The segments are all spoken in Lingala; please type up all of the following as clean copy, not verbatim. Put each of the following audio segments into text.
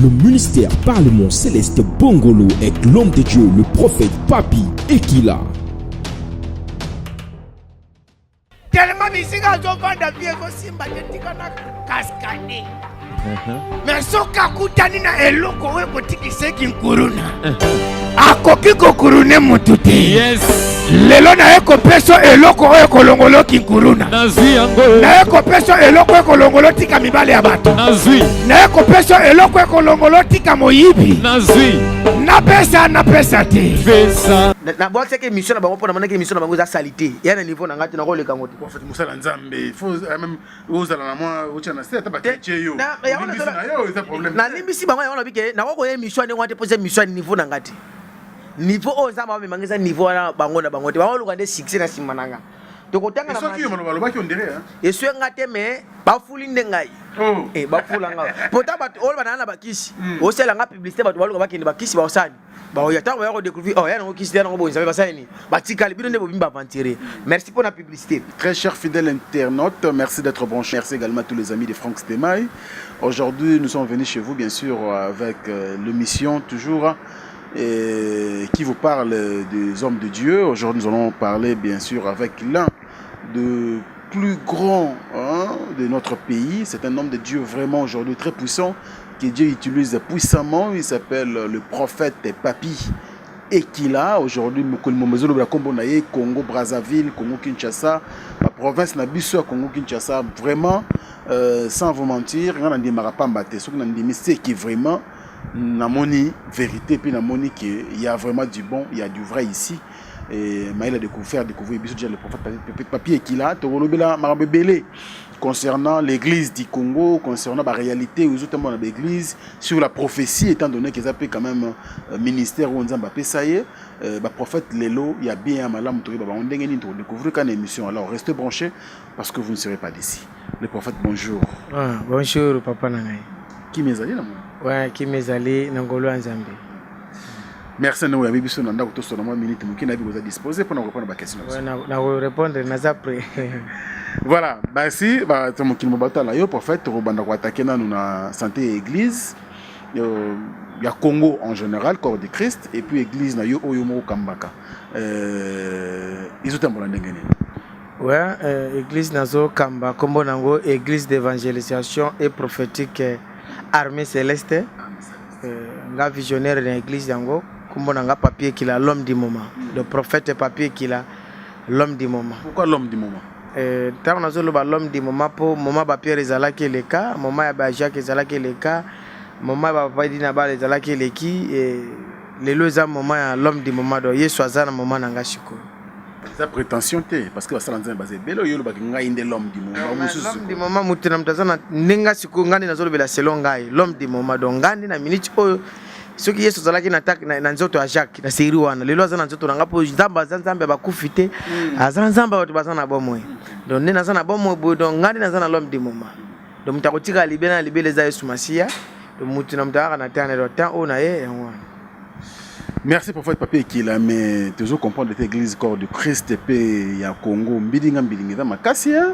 Le ministère Parlement Céleste Bongolo avec l'homme de Dieu, le prophète Papi Ekila. Tellement bisika zovanda vie kosimba tetika na kaskade. Mais soka kutani na eloko we kotikise kinkuruna. Akoki kokurune mututi. Yes. Lelo na eko peso eloko we kolongolo kinkuruna. Nazwi yango. Na eko peso eloko we kolongolo tika mibale ya bato. Nazwi. Na eko peso eloko we kolongolo tika moyibi. Nazwi. Na pesa te. Pesa. Na boa que mission na bango pona manaki mission na bango za salité. Ya na niveau na ngati na ko leka ngoti. En fait musala nzambe, il faut même uzala na moi uchana seta ba techeyo. Na ya wana c'est problème. Na limbisi bango ya wana bike na ko mission ne ngati poser mission niveau na ngati. Niveau o nzamba ba mangeza niveau na bango na bango te. Ba luka nde 6 na simananga. Tokotanga na soki maloba loba ki ondere hein. Yesu ngate me ba fuli ndengai. Oh. Ba fula nga. Pota ba ol banana na bakisi. O sela nga publicité ba baluka bakende bakisi ba osani. Bah il y a tant de découvrir oh il y a un qui se dit non bon ça va ça ni bah tikali bino ne bobimba aventurer. Merci pour la publicité. Très cher fidèle internaute, merci d'être branché. Merci également à tous les amis de Franck Stemai. Aujourd'hui nous sommes venus chez vous bien sûr avec l'émission toujours qui vous parle des hommes de Dieu. Aujourd'hui nous allons parler bien sûr avec l'un des plus grands de notre pays. C'est un homme de Dieu vraiment aujourd'hui très puissant que Dieu utilise puissamment. Il s'appelle le prophète Papi Ekila. Aujourd'hui, Congo Brazzaville, Congo Kinshasa, la province Nabiso, Congo Kinshasa. Vraiment, sans vous mentir, on a dit Marapambate, ce qu'on a dit, c'est qui vraiment n'a moni vérité, puis n'a moni qu'il y a vraiment du bon, il y a du vrai ici. Et il a découvert le prophète Papi Ekila. Concernant l'église du Congo, concernant la réalité aux autres membres de l'église, sur la prophétie, étant donné qu'ils appellent quand même ministère où on a ça y est, le prophète Lelo, il y a bien un malam, on découvrir qu'une émission. Alors restez branchés parce que vous ne serez pas d'ici. Le prophète, bonjour. Ah, bonjour, papa Nangai. Qui m'est allé là? Ouais, qui m'est allé Nangolo Nzambe. Merci à nous, Yabi Bissou, Nanda, Outo, Solomon, Minute, Moukina, vous a disposé pour nous répondre à la question. Ouais, nous répondre, nous après. Voilà, bah si, bah tu m'as battu là, yo prophète, Robanda attaquer dans la santé église, il y a Congo en général, corps de Christ, et puis église na yo Oyomo Kambaka. Ils ont un bon endroit. Ouais, église nazo Kamba, Kombo nango, église d'évangélisation et prophétique armée céleste. Nga visionnaire de l'église yango, Kombo nanga Papi Ekila, l'homme du moment. Le prophète Papi Ekila, l'homme du moment. Pourquoi l'homme du moment? Tant on a zo l'homme du moment pour moment ba Pierre ezalaki le cas, moment ya ba Jacques ezalaki le cas, moment ba Papa Dina ba ezalaki le qui et le loza moment ya l'homme du moment do Yesu azana moment nanga shiko. Ça prétention té parce que ça lanza basé belo yolo ba nga inde l'homme du moment. L'homme du moment mutuna mtazana ninga shiko ngani nazo lobela selon ngai l'homme du moment do ngani na minute oyo soki Yesu azalaki na tak na nzoto ya Jacques na série wana lelo azana nzoto nanga po nzambe bakufite azana nzamba bato bazana bomoi donc nena azana bomoi bo donc ngani nazana l'homme du moment donc mutakotika libena libele za Yesu Masia donc mutuna mutaka na tane do temps ona ye yango. Merci prophète Papi Ekila, mais toujours comprendre cette église corps de Christ et ya Congo mbidinga mbidinga makasi hein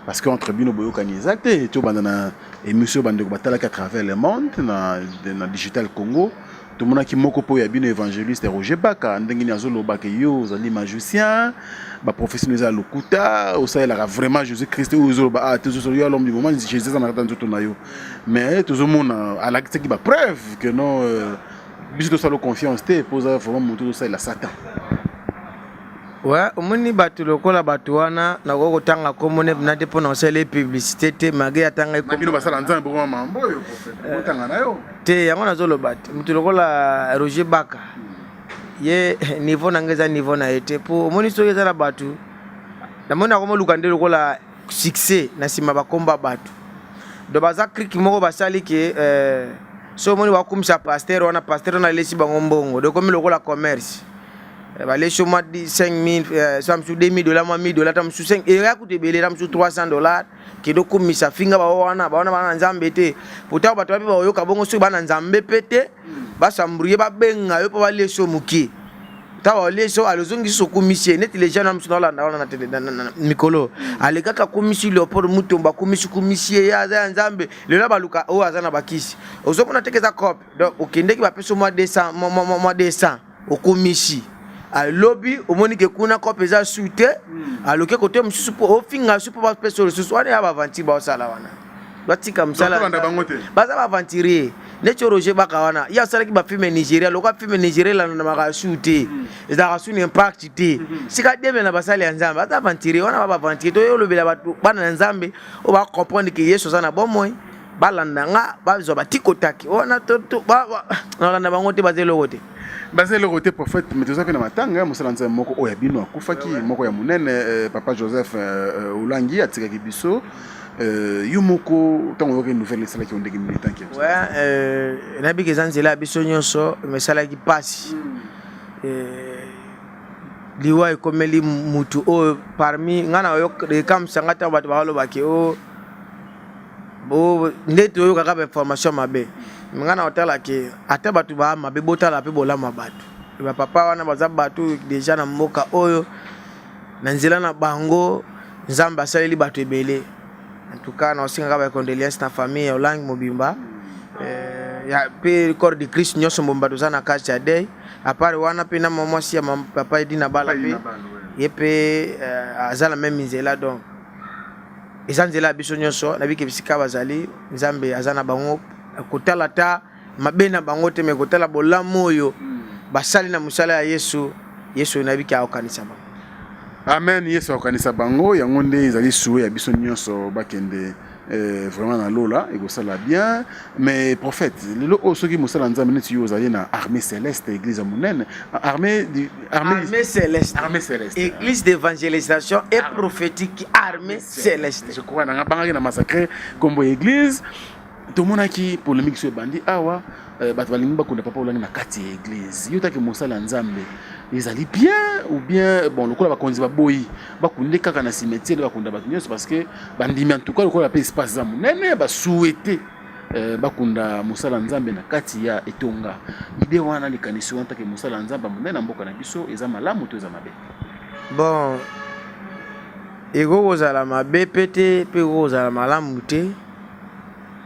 parce que entre bino boyo kanizate to bandana émission bandeko batala à travers le monde na digital Congo tout le monde qui moko po ya bino évangéliste Roger Baka ndengini azolo baka yo zali magicien ba professionnel za lokuta au ça il a vraiment Jésus Christ ou zolo ba toujours yo l'homme du moment Jésus ça na tout na yo mais tout le monde à la qui ba preuve que non biso ça le confiance te posa vraiment monter ça la Satan. Ouais, omoni batu lokola batu wana na ko tanga komone na te pona osele publicité te mage atanga ko bino basala nzambe ko mambo yo prophète otanga na yo te yango nazolo bat mutu lokola Roger Baka ye niveau nangeza niveau na ete po omoni so yeza na batu na mona ko moluka ndelo lokola succès na sima bakomba batu do baza krik moko basali ke so omoni wakumisa pasteur wana pasteur na lesi bango mbongo do komi lokola commerce les chômeurs dit 5 000, ça me sous 2 000 $, moi 1 000 $, ça me sous 5, et là coûte belé, ça me sous 300 $, qui donc comme ça finga ba wana nzambe te, pourtant ba toi ba yo ka bongo so ba nzambe pété, ba sambrouiller ba benga yo pa ba leso muki. tawa leso alozongi so commission net les gens na msona na tele na mikolo alekaka commission Léopold Mutomba commission ya za nzambe lelo baluka o azana bakisi ozomona tekeza cop donc okendeki ba peso mois décembre au commission a lobby omoni ke kuna cop eza soute aloke kote msusu po ofinga supo ba peso ressources wana ya ba vanti ba osala wana batika msala baza ba vantirier Necho Roger Bakawana, il y a celle qui va filmer Nigeria, le film Nigeria là n'a pas shooté, ils ont reçu un impact. Si quand Dieu n'a pas ça les ensemble, attends mentir, on n'a pas mentir. Toi le bela ba na ensemble, on va comprendre que Yesu ça na bon moi, balandanga, ba zo ba tikotaki, on a tout ba na na bangote basé le côté. Basé le côté prophète, mais tout ça que na matanga, musala nzambe moko oya bino akufaki, moko ya munene, papa Joseph Ulangi atika kibiso. Yumoko tango que nouvelle sala qui on dégage militant qui ouais nabi que zanzela biso nyonso mais sala qui passe liwa ekomeli mutu o parmi ngana yo kam sangata bato ba loba ke o bo ndeto yo kaka information mabe ngana otala ke ata bato ba mabe botala pe bolama bato ba papa wana baza bato déjà na mboka oyo na nzela na bango nzamba saleli bato ebele. En tout cas, nous avons condoléances à la famille Olang Mobimba. Il y a le corps de Christ, nous sommes bombardés dans la case de Dei. À part wana pe na maman si ma papa dit na bala pe. Et puis azala même misela donc. Ezanzela biso nyonso na biki bisika bazali nzambe azana bango kotala ta mabena bango te me kotala bolamu oyo basali na musala ya Yesu na biki aokanisa bango. Amen. Yesu akanisa bango yango nde ezali souhait ya biso nyonso bakende vraiment na lola et ça la bien mais prophète lelo osoki musala nzambe neti yo zali na armée céleste église monene armée céleste église d'évangélisation et prophétique armée céleste je crois na bangaki na massacre kombo église to monaki polémique sur bandi awa bato balingi bakunda papa olangi na kati ya église yo taki musala nzambe ezali bien ou bien bon lokola bakonzi baboyi bakunde kaka na cimetière bakunda bato nyonso parce que bandimi en tout cas lokola pe espace za munene ba souhaiter bakunda musala nzambe na kati ya etonga idée wana likanisi wana take musala nzambe munene na mboka na biso eza malamu to eza mabe bon ego ozala mabe pete pe ozala malamu te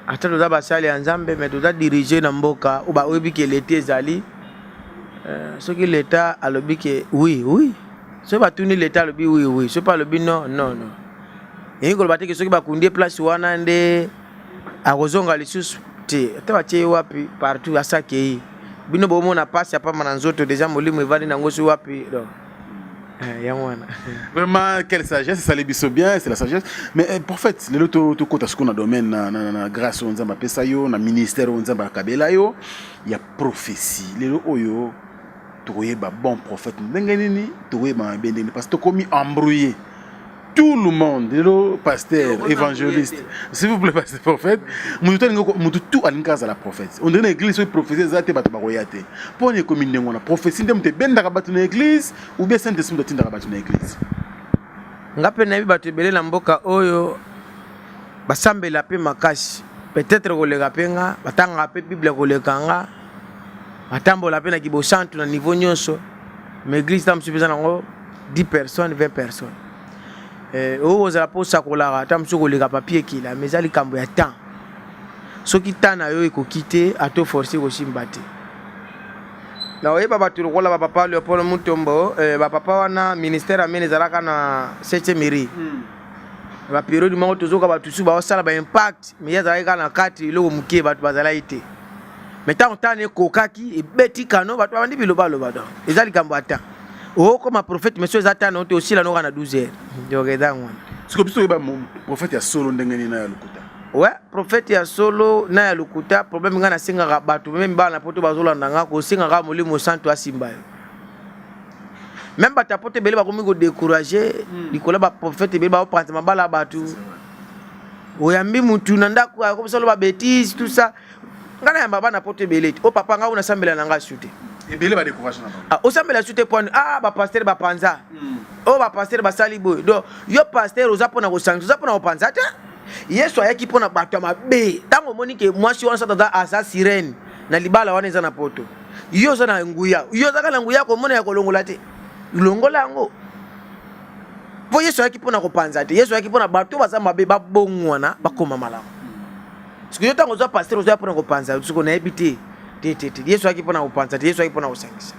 ata toza basali ya nzambe mais toza diriger na mboka oba oyebi ke l'été ezali ce que l'État a le que oui ce pas tourner l'État le oui ce pas le non et ko bateke ce qui ba kundie place wana nde a kozonga lisusu te ata tie wapi partout à ça qui bino bomo na passe pas mananzoto déjà molimo evali na ngosi wapi donc vraiment quelle sagesse ça les biso bien c'est la sagesse mais prophète le to kota ce qu'on a domaine na grâce on nzamba pesa yo na ministère on nzamba kabela yo il y a prophétie le oyo toye ba bon prophète ndenge nini toye ba bendeni parce que comme embrouillé tout le monde le pasteur évangéliste s'il vous plaît pasteur prophète mutu tout alinkaza la prophète on donne l'église sur prophétie zate bato bakoyate pour ne comme ndengona prophétie ndemte bendaka bato na église ou bien saint esprit ndinda bato na église ngape na bato belé na mboka oyo basambela pe makasi peut-être kolega penga batanga pe bible kolekanga atambola pe na kibosantu na niveau nyonso mais église tam supposé nango 10 personnes 20 personnes ozala posa kolaka ta msuko leka papier kila mais ali kambo ya temps soki tana yo ekokite ato forcer kosimba te na oyeba bato lokola bapapa Léopold Mutombo bapapa wana ministère amene ezalaka na 7e mairie ba période moko tozoka bato su baosala ba impact mais yazalaka na kati iloko mukie bato bazala ite mais tant tane kokaki ebeti kano bato bandi biloba loba donc ezali kambo ya temps comme prophète monsieur Zatana on aussi là no na 12h donc edango ce que biso ba prophète ya solo ndenge ni na ya lukuta ouais prophète ya solo na ya lukuta problème ngana singa bato même ba na poto bazolanda nga ko singa ga molimo santo asimba même bata pote bele ba komi ko décourager likola ba prophète bele ba prendre mabala bato oyambi mutu na ndako ko solo ba bêtise tout ça ngana ya baba na pote bele o papa nga una sambela na nga shute ebele ba découragement o sambela shute point ba pasteur ba panza ba pasteur ba salibo donc yo pasteur ozapo na ko sanction ozapo na ko panza te yesu ayaki pona bato mabe tango moni ke mwasi wana sata asa sirène na libala wana eza na poto yo za na nguya yo za kala nguya ko mona ya kolongola te longola ngo po Yesu akipona kopanza te Yesu akipona bato baza mabe babongwana bakoma malamu siko yo tango za pasteur oza pona kopanza siko na ebite te Yesu akipona kopanza te Yesu akipona kosangisa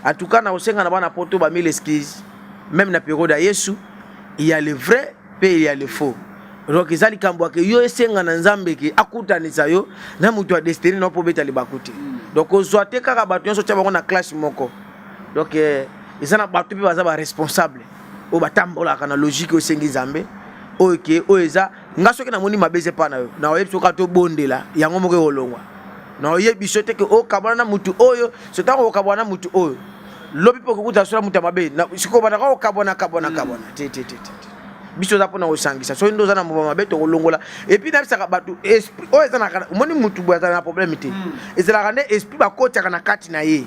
atukana osenga na bana poto ba mille excuses même na période ya Yesu il y a le vrai et il y a le faux. Donc ezali kambo ke yo esenga na nzambe ke akutanisa yo na mutu a destiné no po beta libakuti. Donc ozwate kaka bato nyonso tia bango na classe moko. Donc ezana bato pe baza ba responsable. O batambola kana logique osengi nzambe. O ke o eza ngaso ke na moni mabeze pa na yo. Na oyebso ka to bondela yango moko olongwa. Na oyebiso te ke o kabana na mutu oyo, so tango o kabana na mutu oyo. Lobi po kukuta sura mutu mabe. Na siko bana ka o kabona. Te. Biso za pona osangisa so ndo za na mbo mabeto kolongola et puis na bisaka batu esprit o eza na moni mutu bo eza na problème te ezela kande esprit ba kota kana kati na ye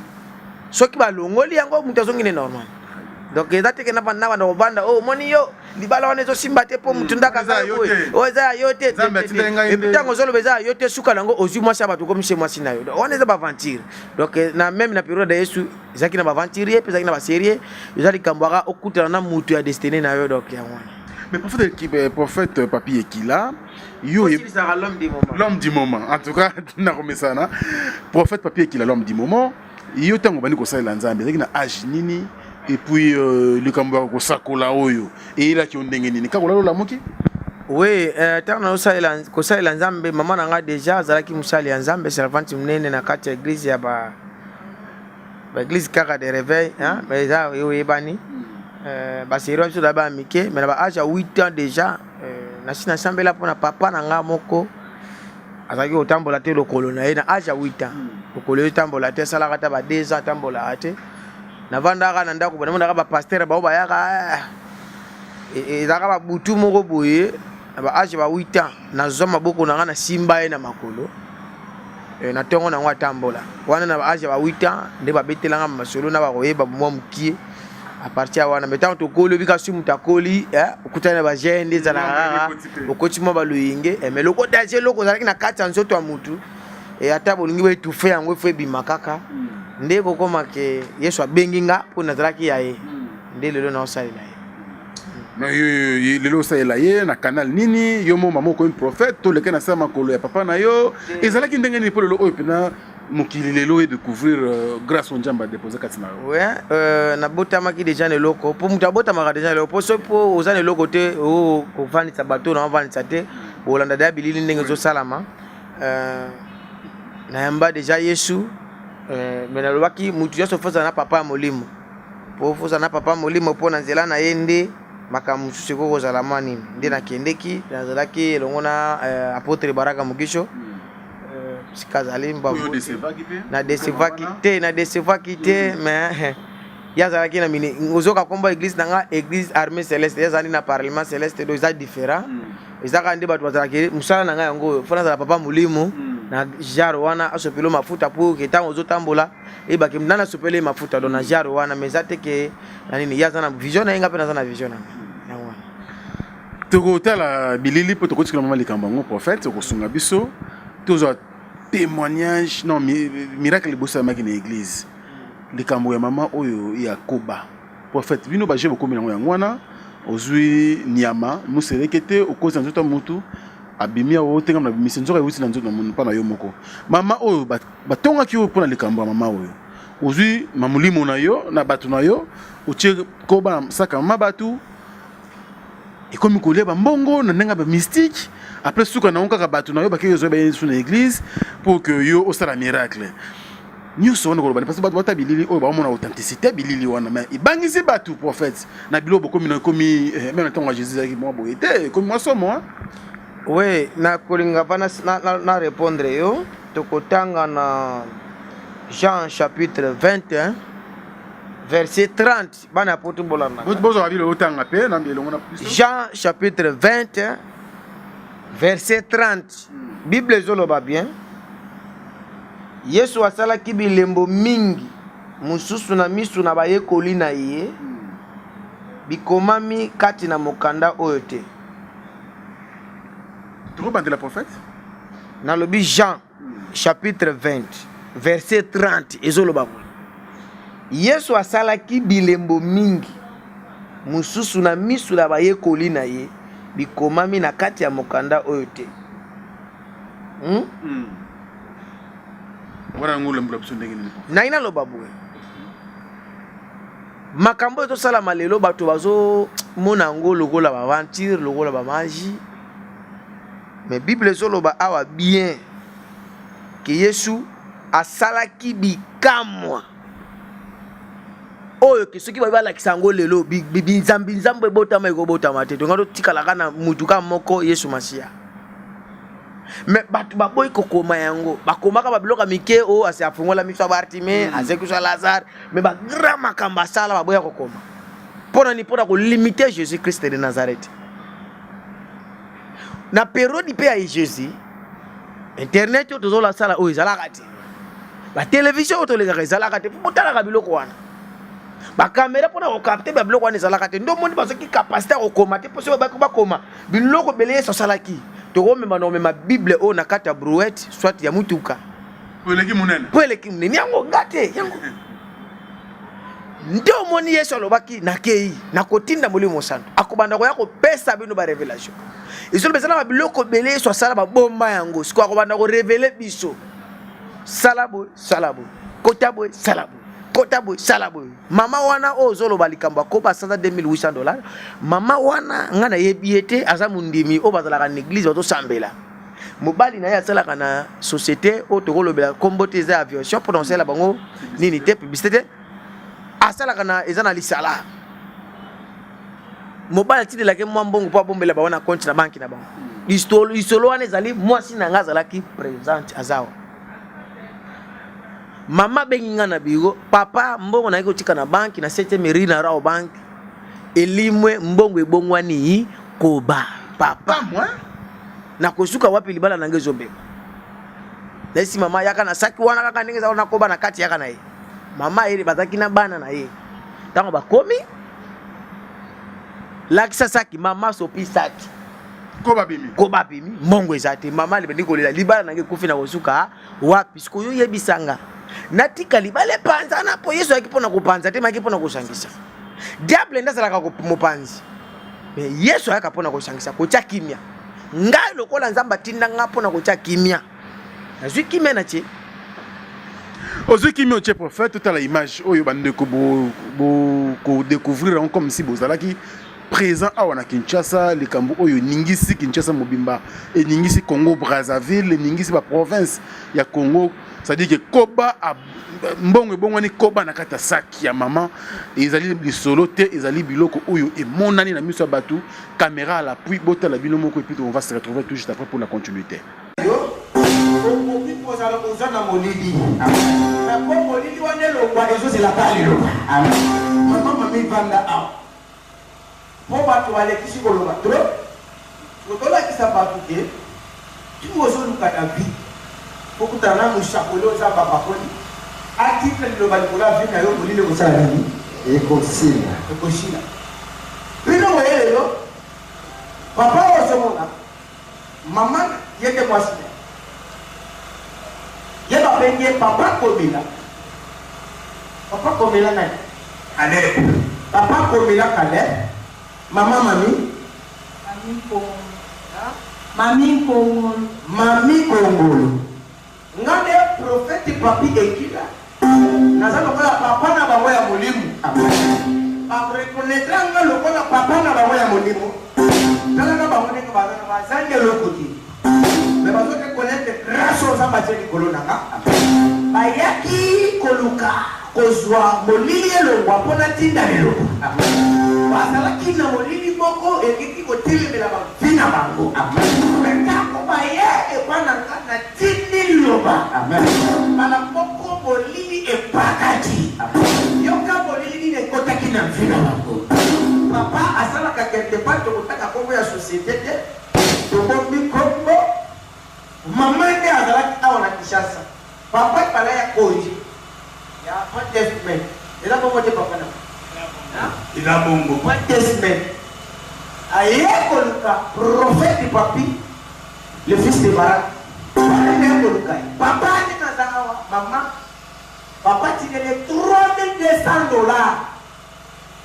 soki ba longoli yango mutu azongine normal donc eza te kana bana bana obanda oh moni yo libala wana zo simba te po mutu ndaka za o eza yote et puis tango zolo beza yote suka nango ozu mwasi abatu comme chez mwasi na yo on eza ba aventure donc na même na période ya Yesu ezaki na ba aventure et puis ezaki na ba série ezali kambwaka okutana na mutu ya destiné na yo donc yango. Mais prophète Papi Ekila, l'homme du moment. En tout cas, prophète Papi Ekila, l'homme du moment. Yo tango bani ko sala nzambe, ezaki na âge nini et puis le kambo ko sakola oyo. Et il a ki ondenge nini ka kolalo la moki? Oui, tango ko sala nzambe mama na nga déjà azalaki musali ya nzambe servante mnene na kati ya église ya ba église kaka de réveil, hein, mais ça yo yebani. Basiro biso da ba mike mais na ba âge à 8 ans déjà na sina sambela pona papa na nga moko azaki otambola te lokolo na ye na âge à 8 ans lokolo otambola te sala kata ba 2 ans tambola ate na vandaka na ndako bana ndaka ba pasteur ba yaka ezaka ba butu moko boye na ba âge ba 8 ans na zoma boko na nga na simba ye na makolo na tongo na ngwa tambola wana na ba âge ba 8 ans nde ba betelanga masolo na ba koyeba mwa mukie à partir wana metant to kolo bika sumu takoli okutana ba jende za na okotima ba luyinge mais loko daje loko zalaki na kata nzoto ya mutu et ata bolingi we tufe yango fe bimakaka nde kokoma ke Yesu abenginga pona zalaki ya ye nde lelo na osalela ye na yo lelo osalela ye na canal nini yo mo mama ko un prophète to leka na sama kolo ya papa na yo ezalaki ndenge ni polo oyo pena mokili lelo et découvrir grâce au Njamba déposer katina. Ouais, na botama ki déjà ne loko. Pour muta botama déjà le pour so pour ozane loko te o ko vani sa bateau na vani sa te olanda da bilili ndenge zo salama. Na yamba déjà Yesu mais na lobaki mutu yo so fosa na papa molimo. Po fosa na papa molimo po na nzela na yende makamu suseko ko salama nini. Nde na kendeki na zalaki elongona apôtre Baraka Mugisho. Sikazalimba na deseva kite mais yazalaki na mini ozoka komba église nanga église armée céleste yazali na parlement céleste do za différent ezaka ndi bato bazalaki musala nanga yango fona za papa mulimo na jaro wana asopelo mafuta po ketango ozotambola ebaki mnana sopele mafuta do na jaro wana mezate ke na nini yazana vision na inga pe na vision na yango toko tala bilili po toko tikala mama likambo ngo prophète ko sunga biso tozo témoignage non miracle bossa maki na église likambo ya mama oyo ya koba prophète bino ba je beaucoup na yango wana ozui niama muserekete okoza nzoto mutu abimia o tenga na bimisi nzoka yuti na nzoto na pana yo moko mama oyo batonga ki o pona likambo ya mama oyo ozui mamulimo na yo na batu na yo otie koba saka mama batu ekomi koleba mbongo na ndenga ba mystique. Après suka na onka batu na yo ba kezo ba yesu na église pour que yo osala miracle. Nyuso wana ko ba parce que batu bilili o ba mona authenticité bilili wana mais ibangisi batu prophète na bilobo komi na komi même temps Jésus aki mo boyete comme moi somo. Oui, na kolinga bana na répondre yo tokotanga na Jean chapitre 21 verset 30 bana potu bolana. Bozo ba bilo otanga pe na mbelo ngona plus. Jean chapitre 21 verset 30. Bible zoloba bien. Yesu asala kibilembo mingi mususu na misu na bayekoli na ye bikomami kati na mokanda oyo te. Tu rebande la prophète? Dans le Jean chapitre 20 verset 30 ezoloba Yesu asalaki bilembo mingi mususu na misu la bayekoli na ye bikomami na kati ya mokanda oyo te. Na ina loba boye makambo eto sala malelo bato bazo mona ngo lokola ba aventure lokola ba magie, mais Bible ezoloba awa bien que Yesu asalaki bikamwa oyo ke soki ba lakisa ngo lelo binzambo ebotama ekobotama te ngado tikalaka na mutuka moko Yesu Masia. Mais batu baboyi kokoma yango bakomaka babiloka mike o ase afungola miso Bartime ase kusha Lazare, mais ba grand makamba sala baboya kokoma pona ni pona ko limiter Jésus Christ de Nazareth. Na période pe ya Jésus internet to zola sala o ezalaka te, ba télévision to lega ezalaka te po tala ka biloko wana, ba caméra pona ko capter ba biloko wana ezalaka te, ndo moni bazoki capacité ko koma te po so ba koma biloko beleye so salaki to komema no mema Bible o na kata brouette soit ya mutuka Poeleki munene yango ngate yango ndio moni Yesu alobaki na kei na kotinda molimo santo akobanda ko yako pesa bino ba révélation iso bezala ba biloko beleye so sala ba bomba yango siko akobanda ko révéler biso salabo kotabo salabo mama wana ozolo balikamba ko ba $2800 mama wana ngana yebiete aza mundimi o bazala na église to sambela mobali na ya sala kana société o to kolobela kombote za aviation pour danser la bango nini te publicité asala kana ezana lisala mobali tidi la ke mwambongo po bombela ba wana compte na banki na bango isolo wana ezali mwasi na ngaza la ki présente azawa mama benginga na bigo papa mbongo na iko tika na banki na 7e mairie na rao bank elimwe mbongo ebongwani koba papa moi na kosuka wapi libala na ngezo beba lesi mama yaka na saki wana kaka ndengeza na koba na kati yaka na ye mama ere bazaki na bana na ye tango bakomi lakisa saki mama sopi saki koba bimi mbongo ezate mama libendi kolela libala na nge kufi na kosuka wapi siko yo yebisanga natika libale panza na po Yesu akipona kupanza te makipona kushangisa diable ndazalaka kumopanzi mais Yesu akapona kushangisa kocha kimia ngai lokola nzamba tinda ngapona kocha kimia azwi kimia na che Ozo kimia che prophète toute la image oyo bande ko découvrir comme si bozalaki présent à wana Kinshasa likambo oyo ningisi Kinshasa mobimba et ningisi Congo Brazzaville ningisi ba province ya Congo. C'est-à-dire que koba mbongo bongwani koba na kata saki ya maman ezali bisolo te ezali biloko oyo e monani na miso batu caméra à l'appui bota la bino moko et puis on va se retrouver tout juste après pour la continuité. Yo on peut poser la cosa na molidi na ko molidi wane lo kwa ezo c'est la palio maman mami vanda a po batu wale kisi ko lo batro ko la kisa batu ke tu ozo lukata vie beaucoup tana mushakolo za baba koni article lo balikola vina yo molile ko sala ni ekosila bino welelo papa osomona mama yete mwasi yeba penye papa komela nani ale papa komela kale mama mami kongolo ngande prophète papi ekila nazalo kwa papa na bawo ya mulimu après connaître ngalo kwa papa na bawo ya mulimu nana na bawo ne kwa bazange lokoti mais bazoke connaître grâce aux ambassades kolonanga bayaki koluka kozwa molili elongwa pona tinda lelo bazalaki na molili moko ekiki kotelemela bavina bango metako baye epana na tindi loba bana moko molili epakati yoka molili nekotaki na vina bango papa asalaka quelque part tokotaka kongo ya société te tobombi kongo mama nde azalaki awa na Kinshasa papa pala ya koji ya pas de semaine et là comment tu papa na il a bongo pas de semaine aye koluka prophète papi le fils de Barak papa ni kazawa maman, papa tire les $3,200.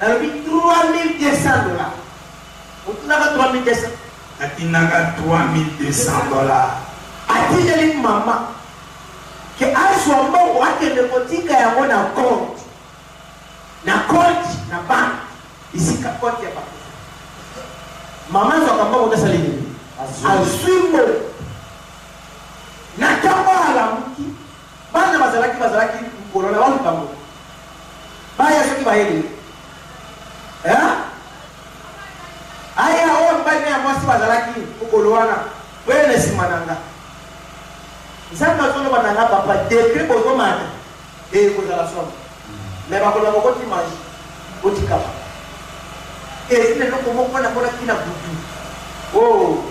Elle dit $3,200. Vous n'avez pas $3,200. Il n'a pas $3,200. Atile maman. Que à ce moment où il y a des boutiques qui ont un compte. Na compte, na banque. Ici, il y a compte. Maman, ça va pas salir. Assume. Na kamba ala muki. Bana bazalaki corona wa lupango. Baya soki bayeli. Aya o mbani ya mwasi bazalaki ukolowana. Wele simananga. Nzamba zolo bananga papa décret bozo mata. Kozala somme. Mais bakolo bakoti manji. Oti kapa. Et c'est le comment on a kina butu. Oh.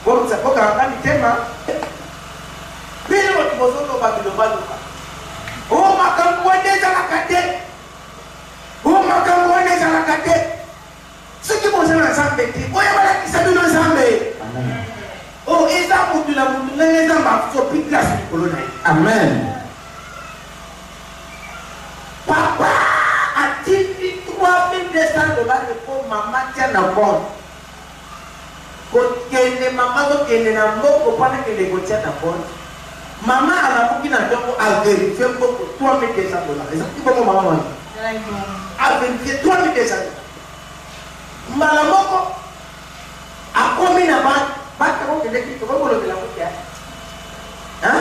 Bon ça poka ngani tema. Bila watu bozo babilobaluka. Oh makambo ndeza la kate. Oh makambo ndeza la kate. Ce qui vous a ensemble, oh ya wala kisabino ensemble. Oh eza mutu la mutu eza mafso pikla sikolona. Amen. Papa a-t-il $3,200 pour maman tient na compte. Quand maman est na mboko pendant que les tient na compte. Maman a la bouquine à vérifier pour $3,200. Est-ce que vous maman a vérifié $3,200. Malamoko a commis la banque. Banque qui est qui va le la bouquille. Hein?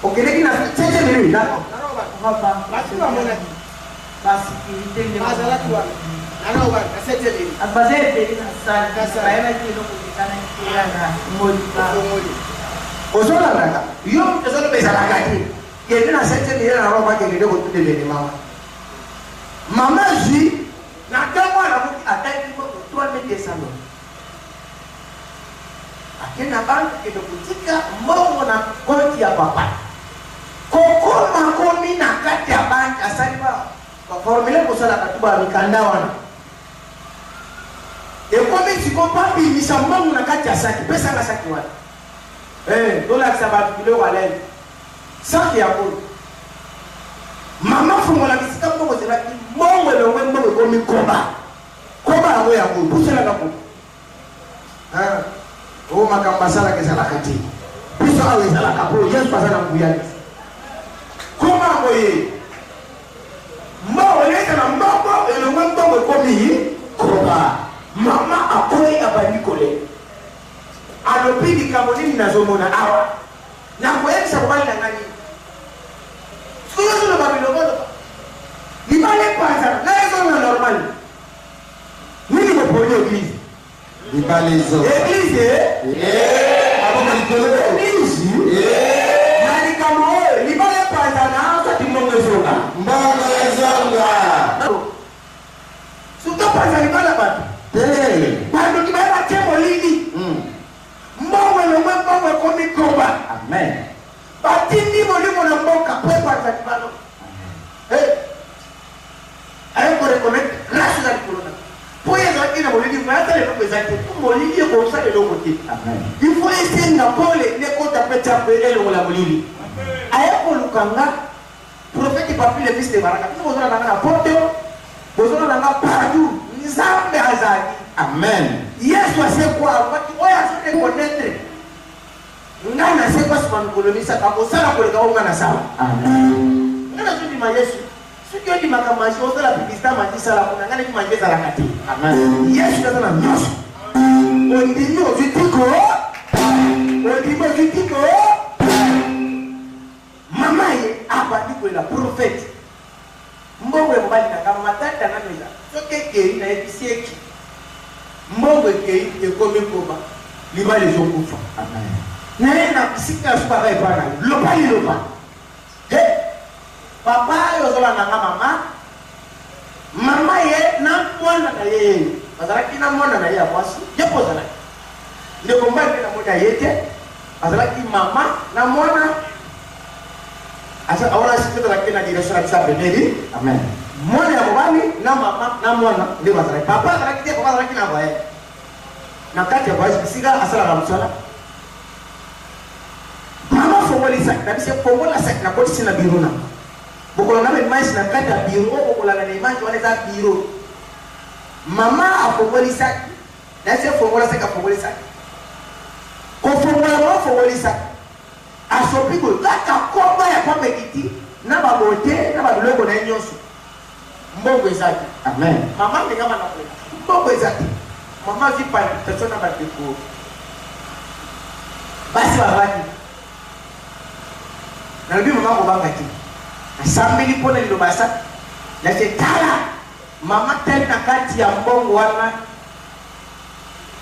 Ok, les gens c'est lui là. La sécurité de la formule pour ça la katuba mikanda wana. Et comme tu comprends puis ni samba na kati ya saki pesa na saki wana. Dola sababu kilo wale. Saki ya ko. Mama fungola kisika mbongo zela ki mbongo le mbongo ko mikoba. Koba ngo ya ko pusela ka ko. O makamba sala ke sala kati. Piso awe sala ka ko Yesu pasana mbuyani. Koma ngo ye. Maman a koyi abanikole. Alopidi kamoni nazomona awa. Na koyekisa kubali na ngani. Sikuyo lo babilobodo. Libale panza, na yezo na normal. Nini mo pole église? Libale zo. Église? Église? Nani kamo libale panza na asa timongo zonga. Mbongo zonga. Suka panza libala batu. Pando kibaya tembo lini. Mbongo no mbongo komi koba. Amen. Batindi molimo na mboka pepa za kibalo. Ayo ko reconnect grâce à corona. Poye za kina molini mata le représenter pour molini ko ça de l'autre. Amen. Il faut essayer na pole ne ko tapeta pele le la molini. Ayo ko lukanga prophète papi le fils de baraka. Nous on a na porte. Bozona na partout. Nzambe azali. Amen. Yesu asekwa wakati oya sote connaître. Ngana sekwa sipani kolomisa kakosala koleka ngana sawa. Amen. Ngana tundi ma Yesu. Sukyo di makamashi osala bibista majisa la kuna ngana di majisa la kati. Amen. Yesu nazana nyoso. Ondimi ozitiko. Ondimi ozitiko. Mama ye abandiko la prophète. Mbongwe mbali na kama matata na meza. Soke kei na episieki. Mbongwe kei ekomi koba. Liba les okufa. Amen. Na kusika supaka ipana. Lopa li lopa. Papa yozola na mama. Mama ye na mwana na yeye. Bazalaki na mwana na yeye akwasi. Yepo zalaki. Ndeko mbali na mwana yete. Bazalaki mama na mwana. Asa awala sikita la kena direction ya Benedi. Amen. Mwana ya mobali na mama na mwana ndio bazalaki. Papa bazalaki papa bazalaki na bae. Na kati ya bae siga asala la msala. Mama fongoli sak na bise fongola sak na koti sina biro na bokola na image na kata biro bokola na image wana za biro mama afongoli sak na se fongola sak afongoli sak ko fongola mo fongoli sak asopigo laka komba ya kwa mekiti na babote na babiloko na nyonso mbongo ezaki amen mama ndengama na kule mbongo ezaki mama vipa persona bateko basi babaki na lobi mama ko bangaki asambeli pona lilo basa na tala mama tel na kati ya mbongo wana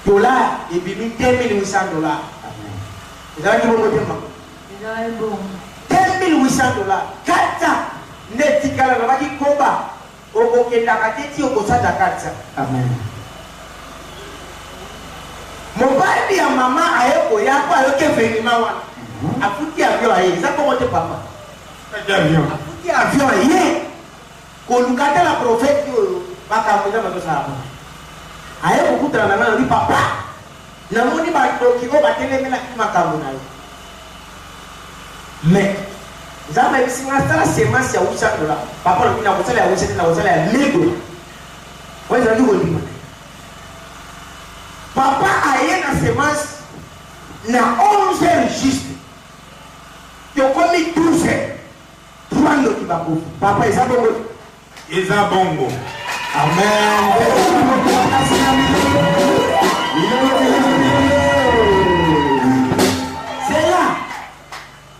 dola ebimi $10,800 amen ezaki bongo tema ezaki bongo $10,800 kata netikala na baki komba okokenda kateti okosata kata amen mobali ya mama ayeko yako ayoke venima wana afuti avion aye eza komote papa afuti avion aye kolukata la prophète oyo bakambuza bazosala aye kokutana na nano li papa namoni batoki oyo batelemelaki makambo na yo mais nzambe ayebisinga asala semence ya $800 papa lobi nakosala ya $800 nakosala ya $1,000 oyo ezalaki kolima papa aye na semence na 11 heures juste tokomi 12 heures 3 ndoki bakufi papa eza bongo eza bongo amen seigneur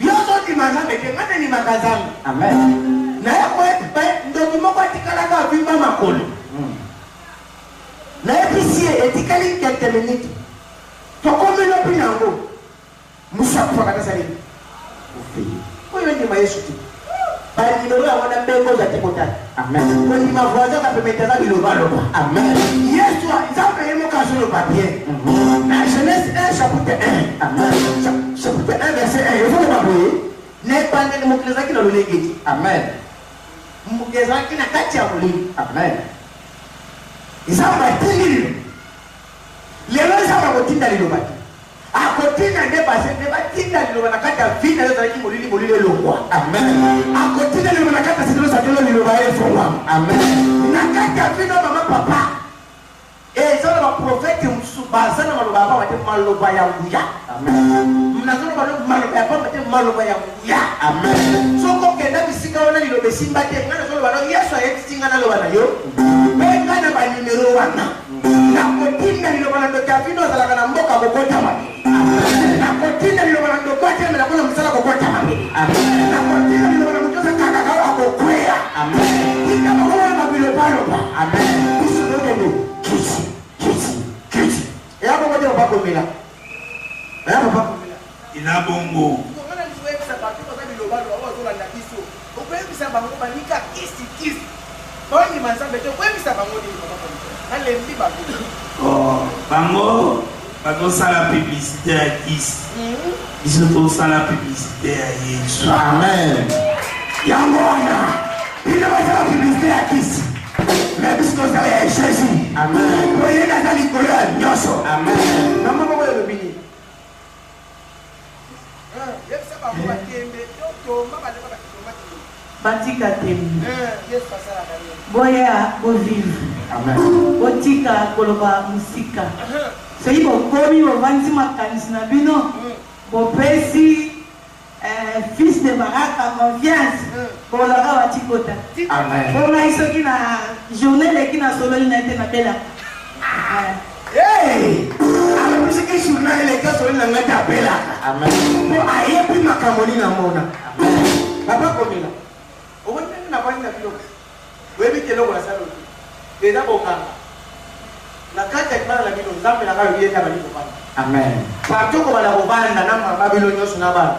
yoso timazambe te ngate ni makazambe amen na yako ndoki moko atikalaka avimba makolo na episie etikali quelques minutes tokomi lopi nango musakufa kata salini oyo ndima yesu ti balimero yango na mbengo za tekotani amen kondima voisin kapemetaza bilobaloba amen yesu nzambe ye mokaso loba bien na Genèse 1 chapitre 1 amen chapitre 1 verset 1 ezoloba boye na ebandeli mokili ezalaki na lolengeti amen mokili ezalaki na kati ya molili amen nzambe atindi lilo lelo nzambe akotinda liloba te akotinda nde base nde batinda liloba na kati ya vina ezalaki molili elongwa amen akotinda liloba na kati ya sidolo sadolo liloba efongwama amen na kati ya vina mama papa ezala baprofete mosusu baza na maloba ya pamba te maloba ya nguya amen nazoloba maloba ya pamba te maloba ya nguya amen soko okenda bisika wana liloba esimba te nga nazoloba no yesu ayebisi nga naloba na yo mpe nga na banimero wana nakotinda liloba na ndoki ya vino azalaka na mboka kokotama nakotinda liloba na ndoko atelemela mpona mosala kokotama nakotinda liloba na moto oza kakaka akokweya tika bakowana babilobaloba biso tokende kiti eya bongo te bapakomela eya bapakomela ina bongo ongana liso oyebisa bato oza bilobaloba oyo ozolanda biso okoyebisa bango banika kisi oyima nzambe te okoyebisa bango nini nalembi bango bango bazosala publicité ya kisi biso tosala publicité ya yesu amen yango wana bino bazala publicité ya kisi mais biso tozala ya jésus amen oye naza likolo ya nyonso amen na mama oyo elobi nini yebisa bango bakende totomba baleba bakitomati batika tembi boya bovivre botika koloba musika soki bokomi bovandisi makanisi na bino bopesi fils de baraka confiance bolaka batikota bongai soki na journée eleki na sololi na ete nabelaka alobisiki journée eleki sololi na ngai te abelaka po ayebi makambo nini amona papa komela omoni ndenge na bani na biloko oyebi keloko nasala oti eza bokanga na kati ya libala na bino nzambe na ngai oyenda bali kobanda amen patoko bala kobanda na mama bino nyonso na bana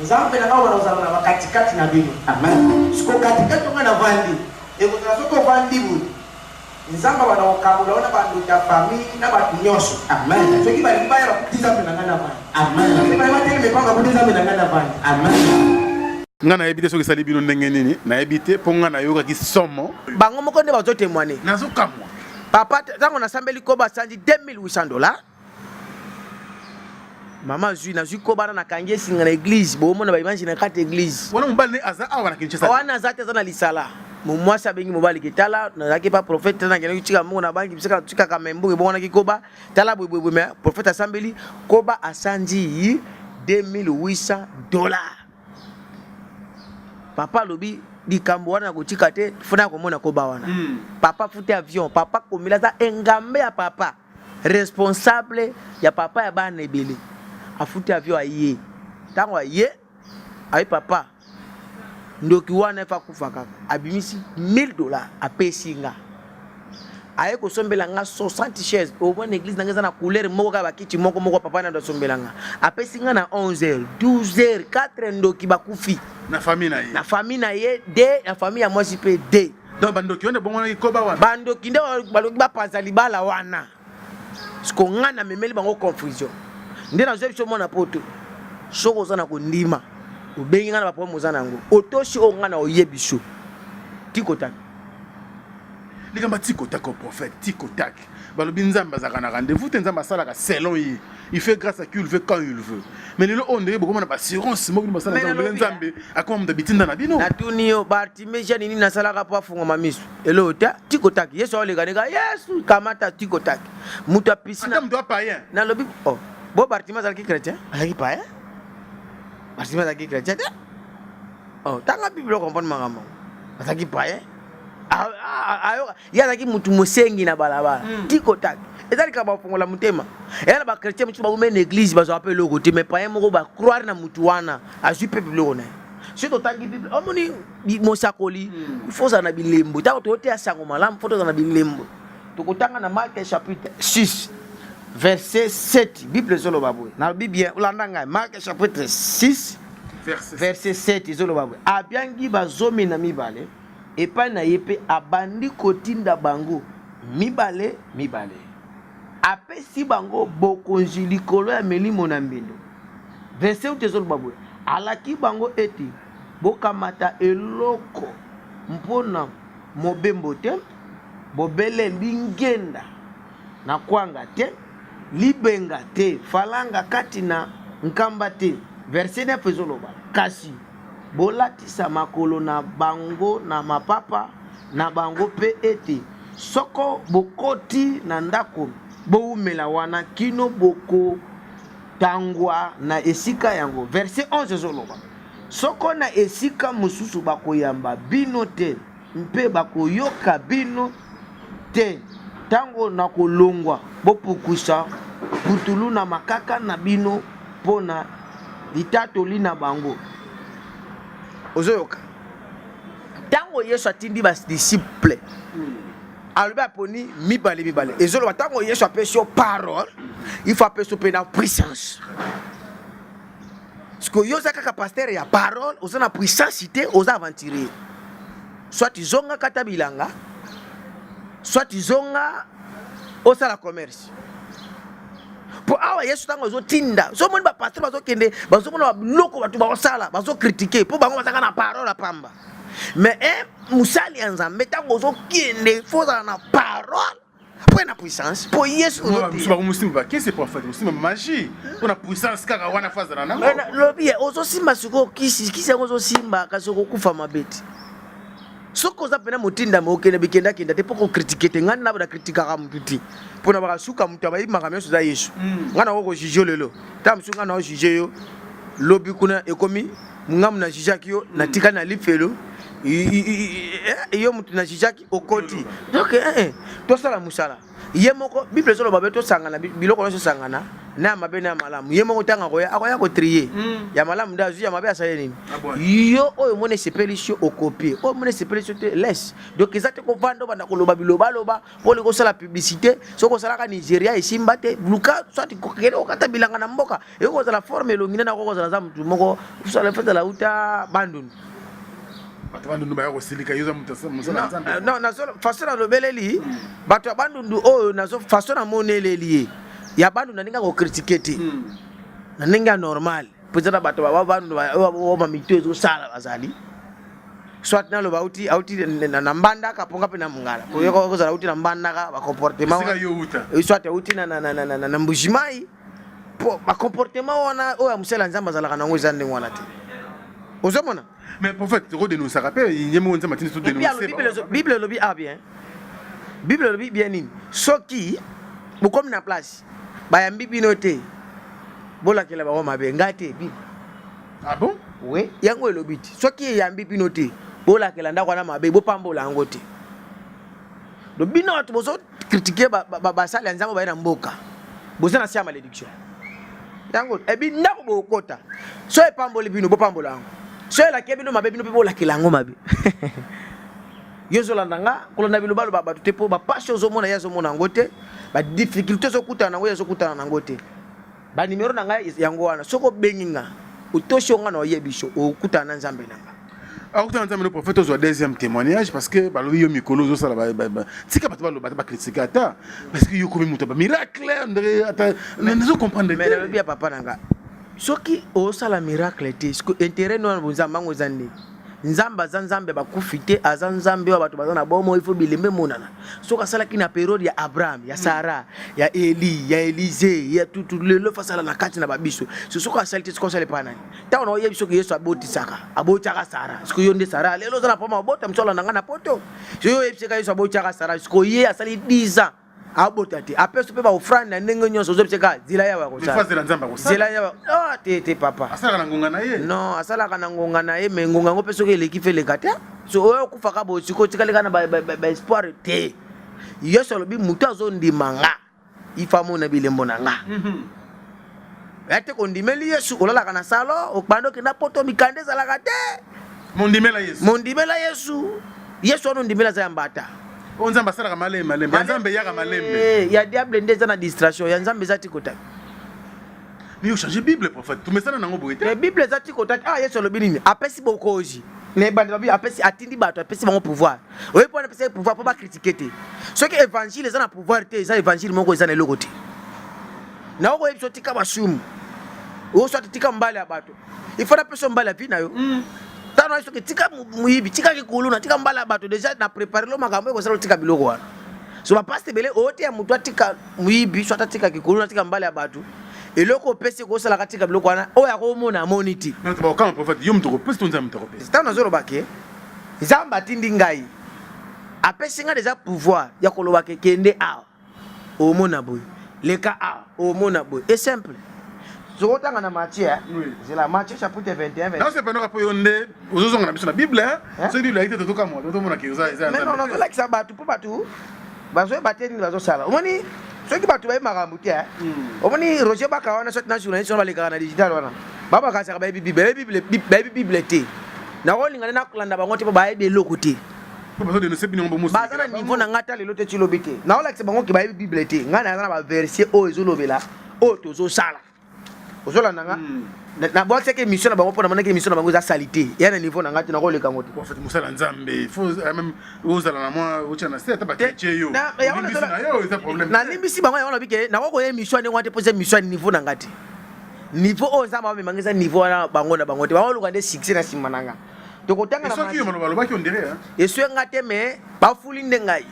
nzambe na ngai wana ozala na bakatikati na bino amen siko katikati onga na vandi ekozala soki ovandi boye nzambe wana kokambola wana bandoki ya famille na bato nyonso amen soki balingi baya bakuti nzambe na ngai na vandi amen soki balingi batelema epanga kuti nzambe na ngai na vandi amen nga nayebi te soki esali bino ndenge nini nayebi te mpo nga nayokaki somo bango moko nde bazotémoine nazokamwa papa ntango nasambeli ko basanzi $2,800 Maman zui na zui koba na kangie singa na église bo mona ba image na kati église wana mobali ne aza awa na Kinshasa wana zate za na lisala mwasi bengi mobali kitala na zaki pa prophète na ngena kuchika mungu na bangi bisaka tuchika kamembu bona kikoba tala bwe me prophète asambeli koba asanji $2,800 papa lobi likambo wana kuchika te funa komona koba wana papa fute avion papa komila za engambe ya papa responsable ya papa ya bana ebele afuti avion aye tango aye ayi papa ndoki wana fa kufa kaka abimisi $1,000 apesinga aye ko sombela nga 60 chaises au moins église nangeza na couleur moko ka bakiti moko papa na ndo sombela nga apesinga na 11h 12h 4 ndoki bakufi na famille na ye de na famille ya mwasi pe de donc bandoki wana bongo koba wana bandoki nde baloki bapanza libala wana siko ngana memeli bango confusion nde na zebiso mona poto soko zana ko ndima ubengi ngana bapo mozana ngo otoshi o ngana oyebiso tikotak likamba tikotak au prophète tikotak balobi nzamba zaka na rendez-vous te nzamba sala ka selon il fait grâce à qui il veut quand il veut mais lelo on dirait beaucoup na assurance moko ni basala nzambe akoma mdabitinda na bino na tunio bartime jani ni nasala ka pa funga mamisu elo ta tikotak yesu oleganeka yesu kamata tikotak muta pisina ata mdo païen na lobi oh bo bartime zalaki chrétien alaki païen bartime zalaki chrétien oh tanga biblo comprendre mangamo zalaki païen ayo yazaki mutu musengi na balabala tikotak ezali ka bafongola mutema yana ba chrétien mutu ba umene église bazo appelle lokote mais païen moko ba croire na mutu wana azui peuple lona surtout tangi bible omoni mosakoli foza na bilembo ta to te asango malamu foto na bilembo tokotanga na Marc chapitre 6 verset 7 bible zolo babwe na bible ulandanga Marc chapitre 6 verset 7 zolo babwe abiangi bazomi na mibale epai na yepe abandi kotinda bango mibale apesi bango bokonzi likolo ya melimo na mbindo verset utezolo babwe alaki bango ete bokamata eloko mpona mobembo te bobele lingenda na kwanga te libenga te falanga kati na nkamba te verset 9 ezoloba kasi bolatisa makolo na bango na mapapa na bango pe ete soko bokoti na ndako boumela wana kino boko tangwa na esika yango verset 11 ezoloba soko na esika mususu bakoyamba bino te mpe bakoyoka bino te tango na kolongwa bopukusa butulu na makaka na bino pona litatoli na bango ozoyoka tango yesu atindi ba disciple alobi aponi mibale ezoloba tango yesu apesi yo parole il faut apesi pe na puissance parce que yo za kaka pasteur ya parole oza na puissance te oza aventurier soit izonga kata bilanga soit izonga osala commerce po awa yesu tango ozotinda so moni bapasteur bazokende bazomona biloko bato baosala bazocritiquer po bango bazaka na parole apamba mais musali ya nzambe tango ozokende fozala na parole po na puissance po yesu musimba qu'est-ce prophète musimba magie on a puissance kaka wana fazana nango lobi ozosimba siko kisi yango ozosimba kasi okokufa mabeti soko za pena mutinda mokene bikenda kenda te poko critiquer te ngana ba critika mutu ti pona ba suka mutu abayima meso za yesu ngana ko juger lelo ta msunga na juger yo lobi kuna ekomi mungamu na jijaki yo na tika na lifelo iyo mutu na jijaki okoti donc to sala musala ye moko bible solo babe to sangana biloko no sangana na mabe na malamu ye moko tanga akoya ko trier ya malamu ndazu ya mabe asale nini yo oyo mone sepelisio okopie oyo mone sepelisio te laisse donc ezate ko vando bana ko loba biloba loba poli ko sala publicité soko sala ka Nigeria esimba te luka soit ko kere okata bilanga na mboka eko za la forme longina na ko za mutu moko sala fete la uta banduni Bandundu ba yako silika yuza musala nzambe non na solo façon na lobeleli bato bandundu oyo na so façon na moneleli ya bandu na ninga ko critiquer te na ninga normal peut-être bato ba bandu ba mitezo sala bazali soit na lo bauti na mbanda ka ponga pe na mungala ko yoko ko za uti na mbanda ka ba comportement sika yo uta soit uti na mbujimai comportement wana oya musela nzamba zalaka nango eza ndenge wana te ozomona mais prophète tu redénonce ça rappelle il y a mon matin tout dénoncer Bible lobi a bien Bible lobi bien nini soki bokomi na place bayambi bino te bolakela bango mabe ngai te Bible. Ah bon oui yango elobi te soki eyambi bino te bolakela ndako wana mabe bopambola yango te do bino bato bozo critiquer basali ya nzambe baye na mboka boza na sia malédiction yango ebi ndako bokota so epamboli bino bopambola yango so elaki bino mabe bino mpe bolakela yango mabe yozolanda nga kolanda bino balo bato te mpo bapashe ozomona ye azomona yango te badifficulté ezokutana nango ye ezokutana nango te banimero na ngai yango wana soki obengi nga otoshi onga na oyebi so okutana na nzambe na nga akutana nzambe le prophète ozwa deuxième témoignage parce que balobi yo mikolo ozosala tika bato baloba bacritique ata parce que yo komi moto bamiracle andre ata nazo comprendre mais nalobi ya papa na nga soki osala miracle te intérêt no wana bonzambe yango eza nde nzambe aza nzambe bakufi te aza nzambe oyo bato baza na bomo ifo bilembe monana soki asalaki na periode ya abraham ya sara ya eli ya elize ya tutu lelo fasala na kati na babiso soki asali te soki osala epa nani ntango na oyebi soki yesu abotisaka sara soki yo nde sara lelo oza na poma obota mosolo na nga na poto soki oyebi seka yesu abotisaka sara soki ye asali 10 ans abota te apeso mpe baofrande na ndenge nyonso ozobi seka zela yawe akosala yawe te papa asalaka na ngonga na ye non asalaka na ngonga na ye me ngonga yango mpe soki eleki fe eleka te so oyo okufaka boye sikoyo tikaleka na baespoir te yesu alobi moto azondima nga ifa mona bilembo na nga ya te kondimeli yesu olalaka na salo okbanda okenda poto mikanda ezalaka te mondimela yesu yesu wana ondimela aza ya mbata nzambe asalaka malembe nzambe yaka malembe ya diable nde eza na distraction ya nzambe eza tikotaki mais ochange bible prophète tumesana nango boye te mais bible eza tikotaki yesu alobi nini apesi bokozi ne bandi babi apesi atindi bato apesi bango pouvoir oyebi mpo wana apesi pouvoir mpo bakritike te soki évangile eza na pouvoir te eza évangile moko eza na eloko te na oko oyebi so tika basumu oso ati tika mbala ya bato ifo napesa mbala ya vi na yo tano aso ke tika muyibi tika kikuluna tika mbala bato déjà na préparer lo makambo ko sala tika biloko wana so ba paste bele ote ya mutu atika muyibi so tika kikuluna tika mbala ya bato eloko pese ko sala tika biloko wana oya ko mona moniti non to ba quand prophète yum to pese tonza mto pese tano zoro bake zamba tindi ngai apesi nga déjà pouvoir ya koloba ke kende a o mona boy leka a o mona boy est simple. Zogotanga na Matthieu, c'est la Matthieu chapitre 21. Non, c'est pas nous qui onde, aux on a mis sur la Bible, c'est Bible a été tout comme moi, tout le monde qui usa. Mais non, non, là qui ça bat tout pour battu. Bazo batté ni bazo sala. Omoni, ceux qui battu ba marambuti omoni Roger Baka wana sorti na journée sur les canaux digital wana. Baba ka sa ba Bible té. Na rolinga na kulanda bango te ba be lokote. Bazana niveau na ngata lelo te chilobité. Na ola ki bango ki ba Bible té. Ngana na ba verset o ezolobela o tozo sala. Ozola nanga na bo seke mission na bango pona manake mission na bango za salité ya na niveau na ngati na ko leka ngoto en fait musala nzambe il faut même ozala na moi ocha na seta ba teche yo na yo c'est problème na limbisi bango ya wana bike na ko ye mission ni ngate pose mission niveau na ngati niveau ozama ba mangeza niveau na bango te bango luka nde succès na simananga to kotanga na so ki yo maloba loba ki on dirait eso ngate me ba fuli ndengai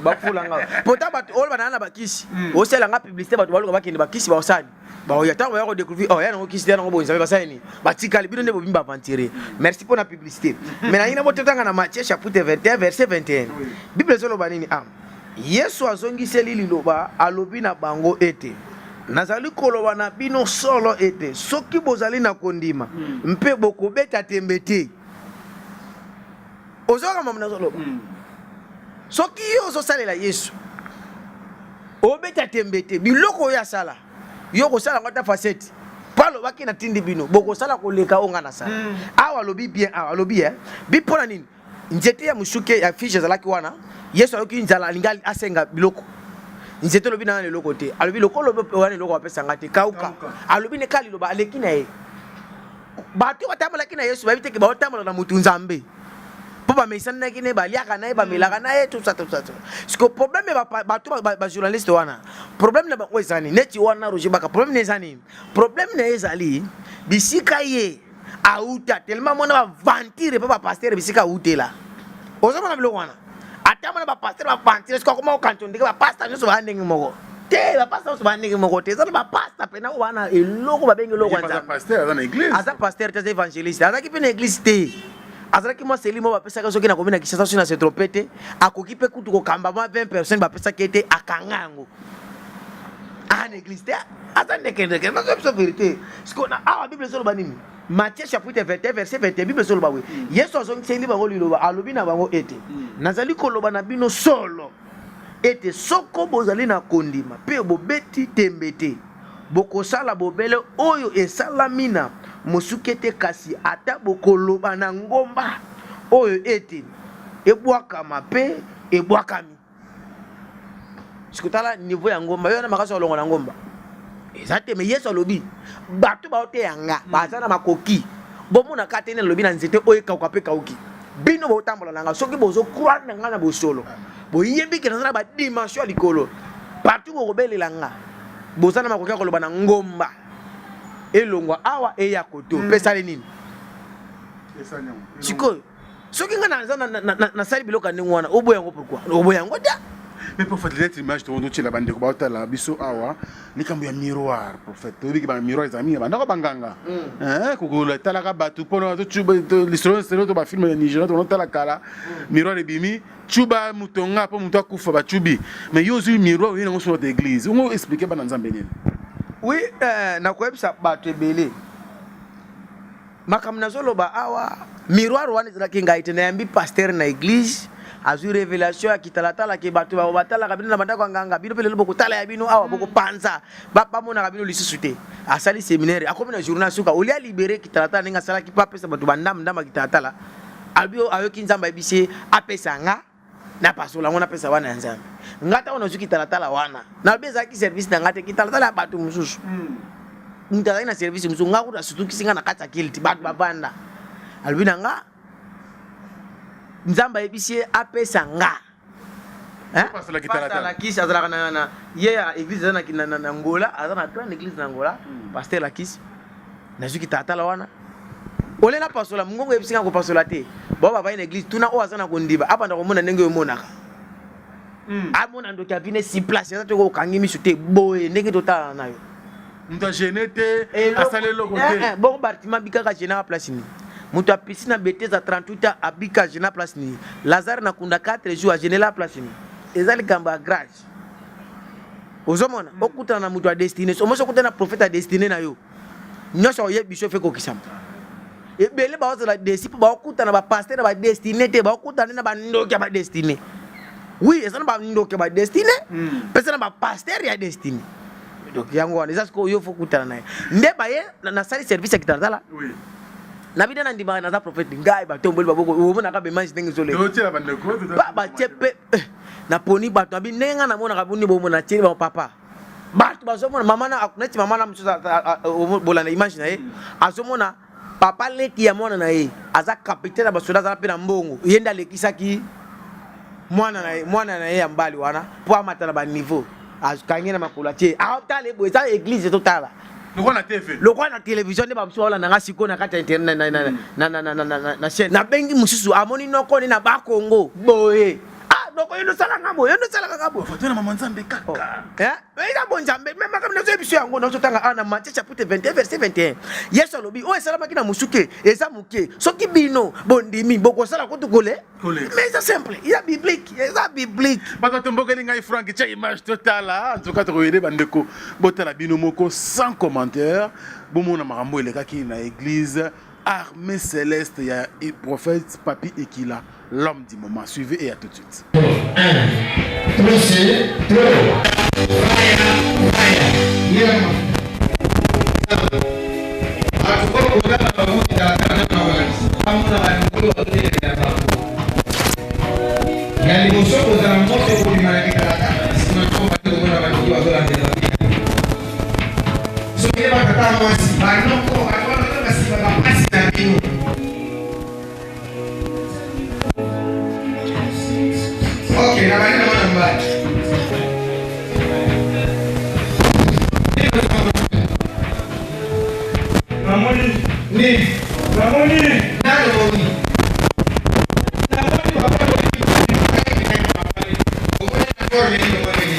ba fulanga pota ba ol banana na bakisi osela nga publicité ba to baluka bakende bakisi ba osani ba oya tango ya ko découvrir ya na okisi ya na bo nzabe basani batikali bino ndebo bimba aventurer merci pour la publicité mais na ina boto tanga na Matthieu chapitre 21 verset 21 Bible zoloba nini Yesu azongiseli liloba alobi na bango ete nazali koloba na bino solo ete soki bozali na kondima mpe bokobeta tembe te ozoka mamna zoloba soki yo ozosalela Yesu obeta tembe te biloko ya sala yo ko sala ngata facette palo baki na tindi bino boko sala ko leka onga na sala awa lobi bien awa lobi bi pona nini nzete ya musuke ya fiche za laki wana Yesu aloki nzala lingali asenga biloko nzete lobi na loko te alobi loko lobi wana loko apesa ngate kauka alobi ne kali loba aleki na ye bato batamala ki na Yesu babite ke baotamala na mutu nzambe Papa mesana ki ne baliaka na ye bamelaka na ye tout ça parce que problème ba journaliste wana problème na ba ezani neti wana Roger Baka problème ne ezani problème na ezali bisika ye auta tellement mona ba ventire pa ba pasteur bisika utela ozama na bilo wana atama na ba pasteur ba ventire ko ma kanto ndike ba pasteur nso ba ndenge moko te bapasta so bandenge moko te ezala bapasta pena o wana eloko babengi eloko ya nzambe pasteur aza na église aza pasteur te aza évangéliste azalaki mpe na église te azalaki mwa seli mo bapesaka soki nakomi na Kinshasa soki na se trope te akoki mpe kutu kokamba mwa 20 personnes bapesaki ete akanga yango na église te aza ndekendeke nazo biso vérité siko na awa bible ezoloba nini Matthieu chapitre 21 verset 21 bible ezoloba we yesu azongiseli bango liloba alobi na bango ete nazali koloba na bino solo ete soko bozali na kondima mpe bobeti tembe te bokosala bobele oyo esalami na mosuki ete kasi ata bokoloba na ngomba oyo ete ebwakama mpe ebwakami sikotala niveau ya ngomba yo na makasi olongo na ngomba eza te me yesu alobi bato baoteyanga baza na makoki bomona kate ne alobi na nzete oyo ekauka mpe kauki bino botambola na nga soki bozocroire na nga na bosolo boyebi ke naza na badimension ya likolo partout bokobelela nga boza na makoki ya koloba na ngomba elongwa awa eya koto pesale nini sikoyo soki nga nasali biloko ndenge wana oboya yango pourquoi oboya yango ta mais prophète lettre image to ndo tshela bandeko baotala biso awa likambo ya miroir prophète tobi ke ba miroir ezami bandako banganga kokola talaka bato pona to chuba lisolo to ba film ya Nigeria to tala kala miroir ebimi chuba mutonga po muto akufa ba chubi mais yo zu miroir yena ngoso de église ngo expliquer bana nzambe nini oui na koyebisa bato ebele makambo nazoloba awa miroir wana ezalaki ngai te nayambi pasteur na église azwi révélation ya kitalatala ke bato batalaka bino na bandako nganga bino pele bokotala ya bino awa bokopanza bamonaka bino lisusu te asali séminaire akomi na journal suka olia libéré kitalatala ndenge asalaki mpo apesa bato bandamdama kitalatala albi ayoki nzambe ayebisi apesa nga na pasola ngo napesa wana ya nzambe nga ntango nazwi kitalatala wana nalobi ezalaki service na nga te kitalatala ya bato mosusu mutu azalaki na service mosusu nga kuta sutukisi nga na kati ya kiliti bato bavanda alobi na nga nzamba yebisi apesa nga pasteur Lakisi azalaka na ye ya église aza na Angola aza na grande église na Angola pasteur Lakisi nazwi kitatala wana ole na pasola mungongo yebisi nga kopasola te bo baba na église tuna o aza na kondiba abanda komona ndenge omonaka amona ndoki avine si place aza toko kangi misu te boye ndenge totala nayo nta gêné te asale loko te bon bâtiment bikaka gêné na place ni mutu apesi na beteza 38 ans abika gêné place ni Lazare na kunda 4 jours a gêné la place ni ezali kamba grâce ozomona okutana na mutu a destiné so moso kutana prophète a destiné na yo nyosho oyebi biso fe kokisama ebele ba ozala desipo ba okutana ba pasteur ba destiné te ba okutana na ba ndoki ba destiné oui ezana ba ndoki ba destiné pesa na ba pasteur ya destiné donc yango wana ezasi ko yo fo kutana na nde ba ye na sali service ya kitala oui na bidana ndima na za prophète ngai ba tomboli baboko obona ka be manji ndenge zole totela bandeko ba chepe na poni bato abi nenga na mona ka buni bo mona chiri ba papa bato bazomona mama na akuneti mama na msuza bola na image na ye azomona papa leki ya mwana na ye aza capitaine ba soda za pe na mbongo yenda lekisaki mwana na ye ya mbali wana po amata na ba niveau azukangi na makula tie aotale bo eza église totala lokwa na télévision nde bamsusu wala nanga siko na kati ya internet na chaîne na bengi mususu amoni noko ni na bakongo boye doko yendo sala ngabo yendo sala ngabo fatuna mama nzambe kaka eza bon nzambe même comme nazo biso yango nazo tanga ana Matthieu chapitre 21 verset 21 Yesu alobi o esala makina musuke eza muke soki bino bondimi bokosala kutu kole mais c'est simple il y a biblique bato tombokeli ngai Frank cha image totala en tout cas toyede bandeko botala bino moko sans commentaire bomona makambo elekaki na église armée céleste ya prophète Papi Ekila l'homme du moment. Suivez et à tout de suite. 1, 3, 6, 3. Okay, na bani na mwana mbali. Ramoni. Ni. Ramoni. Nani Ramoni? Ramoni papa ni. Ramoni ni.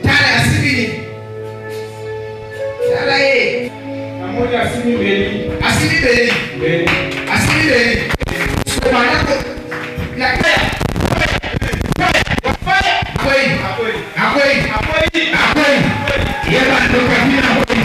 Tala asibini. Tala ye. Namoni asimi beli. Asimi beli. Asimi beli. Semana ko. La kaya. Akwai. Yaba ndo kwa bila akwai.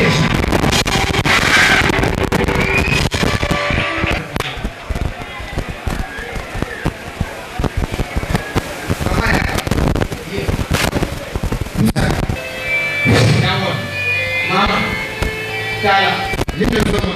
Mama, Kala, lihat semua.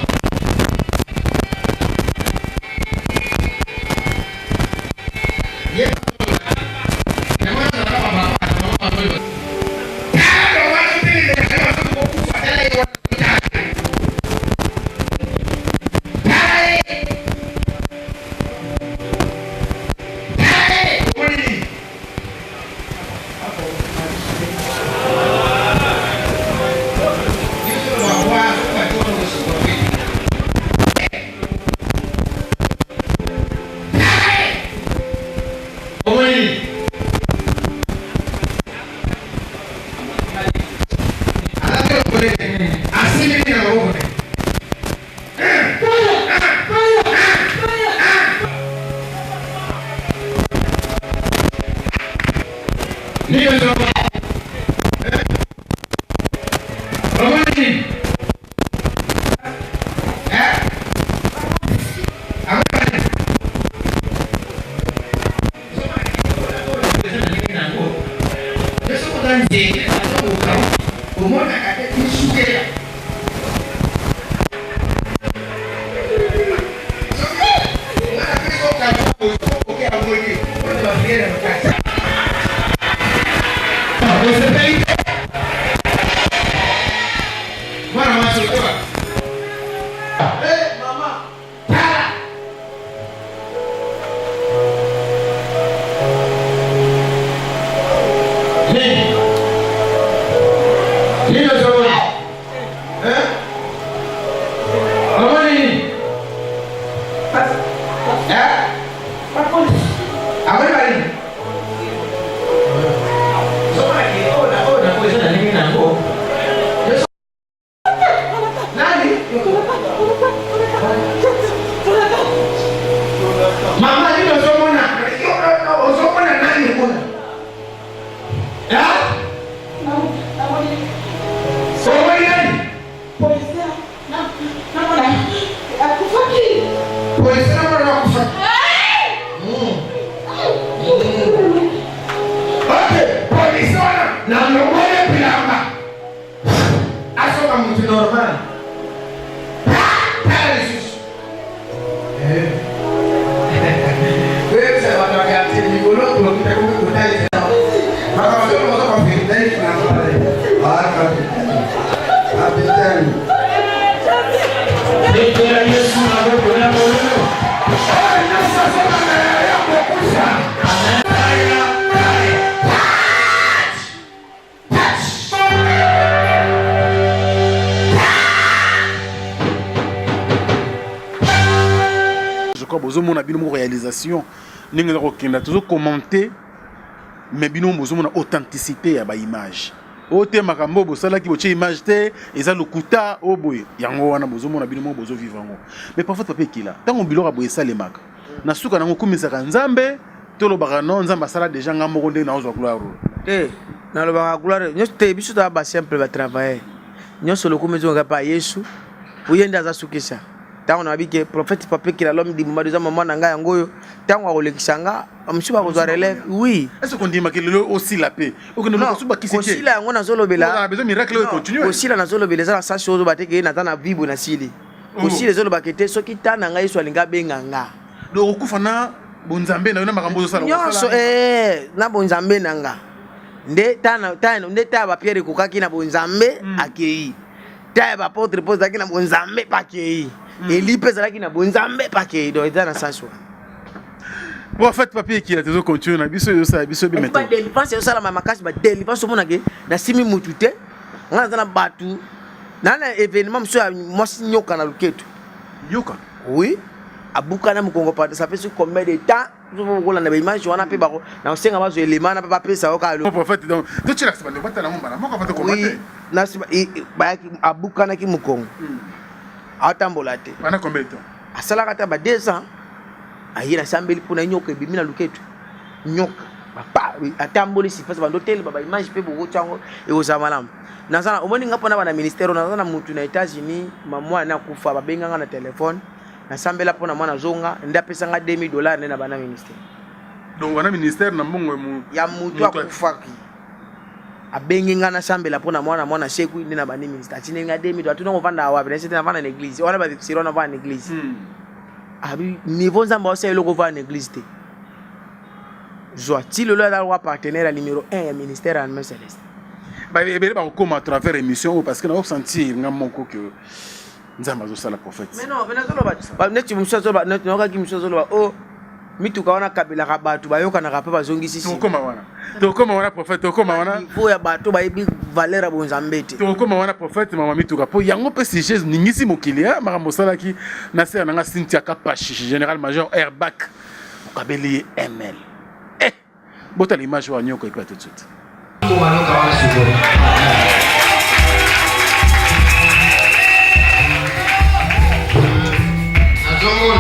Réalisation, nous avons commenté, mais nous avons authenticité à l'image. Ote makambo bosala ki boche image te eza lokuta oboye yango wana bozomona bino bozo vivango. Mais parfois papa kila tango biloko boye salemaka na suka nango kumisaka nzambe tolo bakano nzamba sala déjà ngambo konde na ozwa gloire. Na lo baka gloire nyo te biso ta ba simple ba travailler. Nyo solo kumezo ngapa Yesu uyenda za sukisa. Tango na bike prophète papa kila l'homme di mama deuxième maman nanga yangoyo tango akolekisanga amushiba kozwa relève oui est-ce qu'on dit makelo aussi la paix okende no suba kiseke aussi la yango na zolobela besoin miracle continue aussi la na zolobela za sa chose bateke na tana bible na sili aussi les zolo bakete soki tana ngai so alinga benganga do okufa na bonzambe na yona makambo sala nyonso na bonzambe nanga nde tana nde ta ba Pierre kokaki na bonzambe akei ta ba apôtre pose na bonzambe pakei Eli pezalaki na bonzambe pakei do eza na saswa. Bon fait papier qui a toujours continué na biso yo sa biso bi maintenant. Ba délivrance yo sala makasi ba délivrance mona ke na simi mutute ngana na batu na événement monsieur moi nyoka na luketo. Nyoka? Oui. Abuka na mukongo pa ça fait combien de temps Vous voulez la image, on a pu baro. Na osenga bazo élément na pas pesa okalo. Mon prophète donc tu tu l'acceptes pas ta na ngomba. Moi va te commenter. Na ba abukana ki mukongo. Atambola te. Bana combien de temps? Asala kata ba 2 ans. Ayira sambeli pona nyoka bimina luketu. Nyoka. Papa atamboli si pesa bando tel baba image pe bo chango e osamalam. Nazana omoni ngapo na bana ministère nazana mutu na États-Unis mamwa na kufa babenga na téléphone. Na sambela pona mwana zonga nda pesa nga $2000 na bana ministère. Donc wana ministère na mbongo mu ya mutu akufaki. Abengi nga na sambela pona mwana sheku na bana ministère. Atine nga $2000 tuna kovanda wapi na sete na vana na église. Wana ba siro na vana na église. Abi niveau nzamba ose eloko vana na église te. Joati le loi partenaire numéro 1 ya ministère à Alma Céleste. Bah ebe ba ko à travers émission parce que na sentir nga moko que nzamba zo sala prophète. Mais non, venazolo ba neti musazo ba neti noka ki musazo ba oh mituka wana kabila ka batu bayoka na kapa bazongisi si. To koma wana prophète, to koma wana. Faut ya batu ba ibi valeur bonzambete. To koma wana prophète mama mituka po yango pe si Jesus ningisi mokilia makambo sala ki na se nanga Cynthia Kapashi général major Airbag kabeli ML. Bota l'image wa nyoko ipa tout de suite. Azomona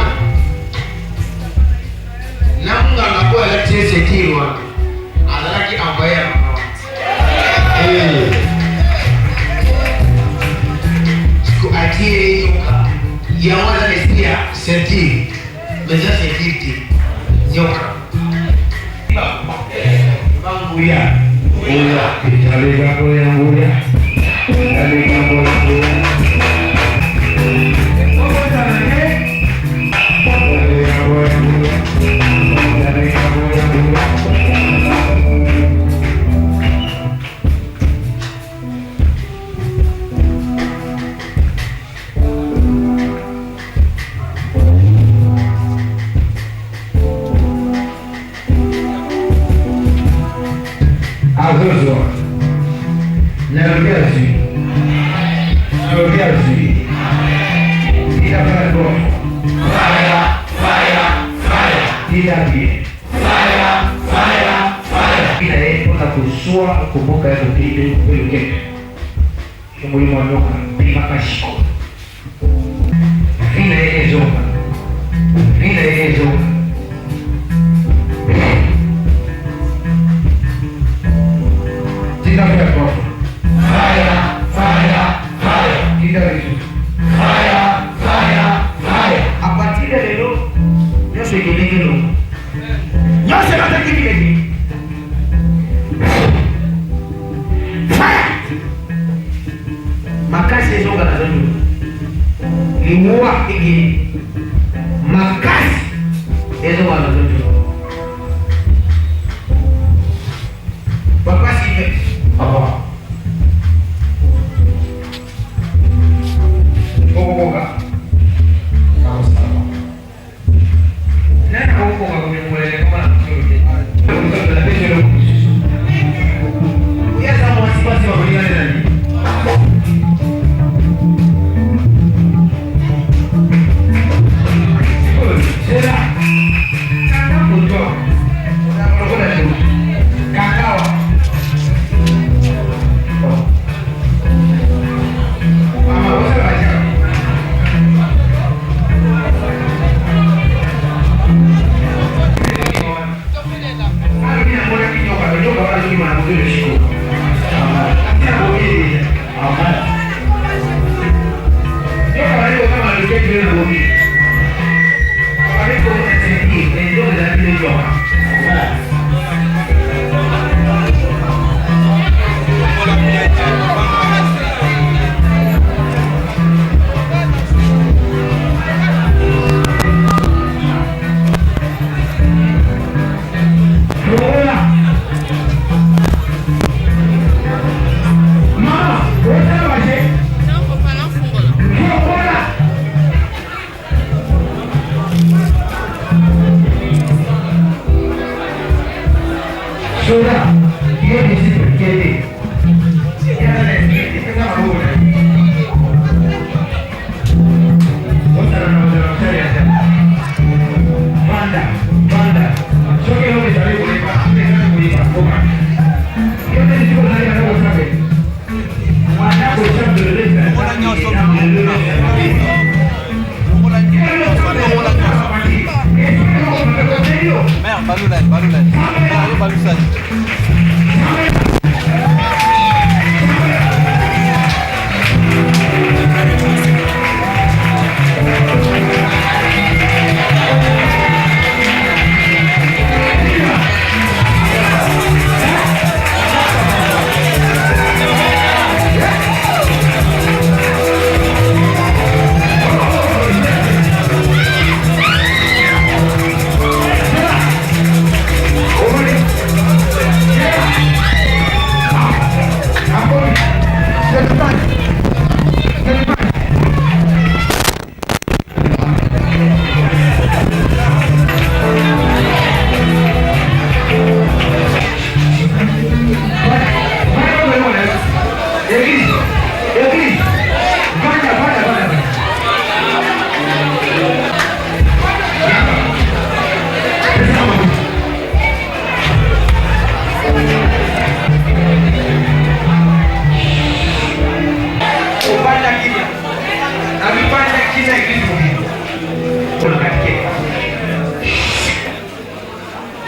namunga ngabo ala tese kiwa azalaki envoyer ko atire yoka yawana lesia sentir mais ça c'est dit yoka Bangbuya Buya Alega Buya Buya Alega Buya Buya kumbuka yako kile kile kumbuka mwanyoka bila kashiko vile ezoka tina kwa fire tina hizo fire apatile leo yose kilekelo yose na kilekelo makasi ezoka na zono liwa igi makasi ezoka na zono papa sipe papa okoka kama sawa nana okoka kumwele kama na mtoto la pesa leo uyaza mwasipasi wa kulingana nani Banda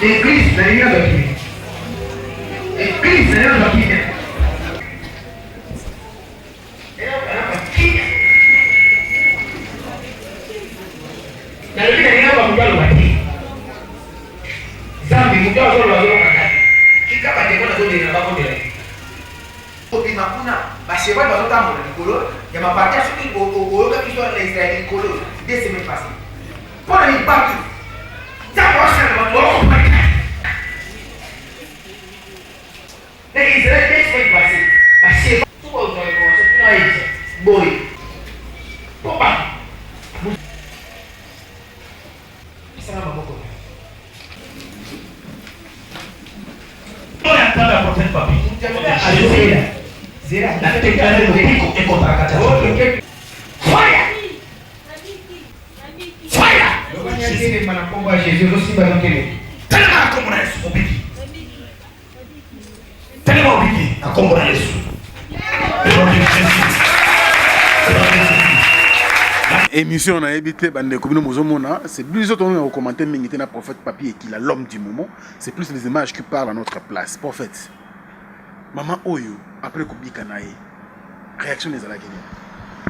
Église, c'est rien de qui. Église, c'est rien de qui. Émission on a évité bande commune mozomona, c'est plus autres on a commenté mingité na prophète papier et qu'il a l'homme du moment, c'est plus les images qui parlent à notre place. Prophète. Maman Oyo après kubika nae. Réaction des alakini.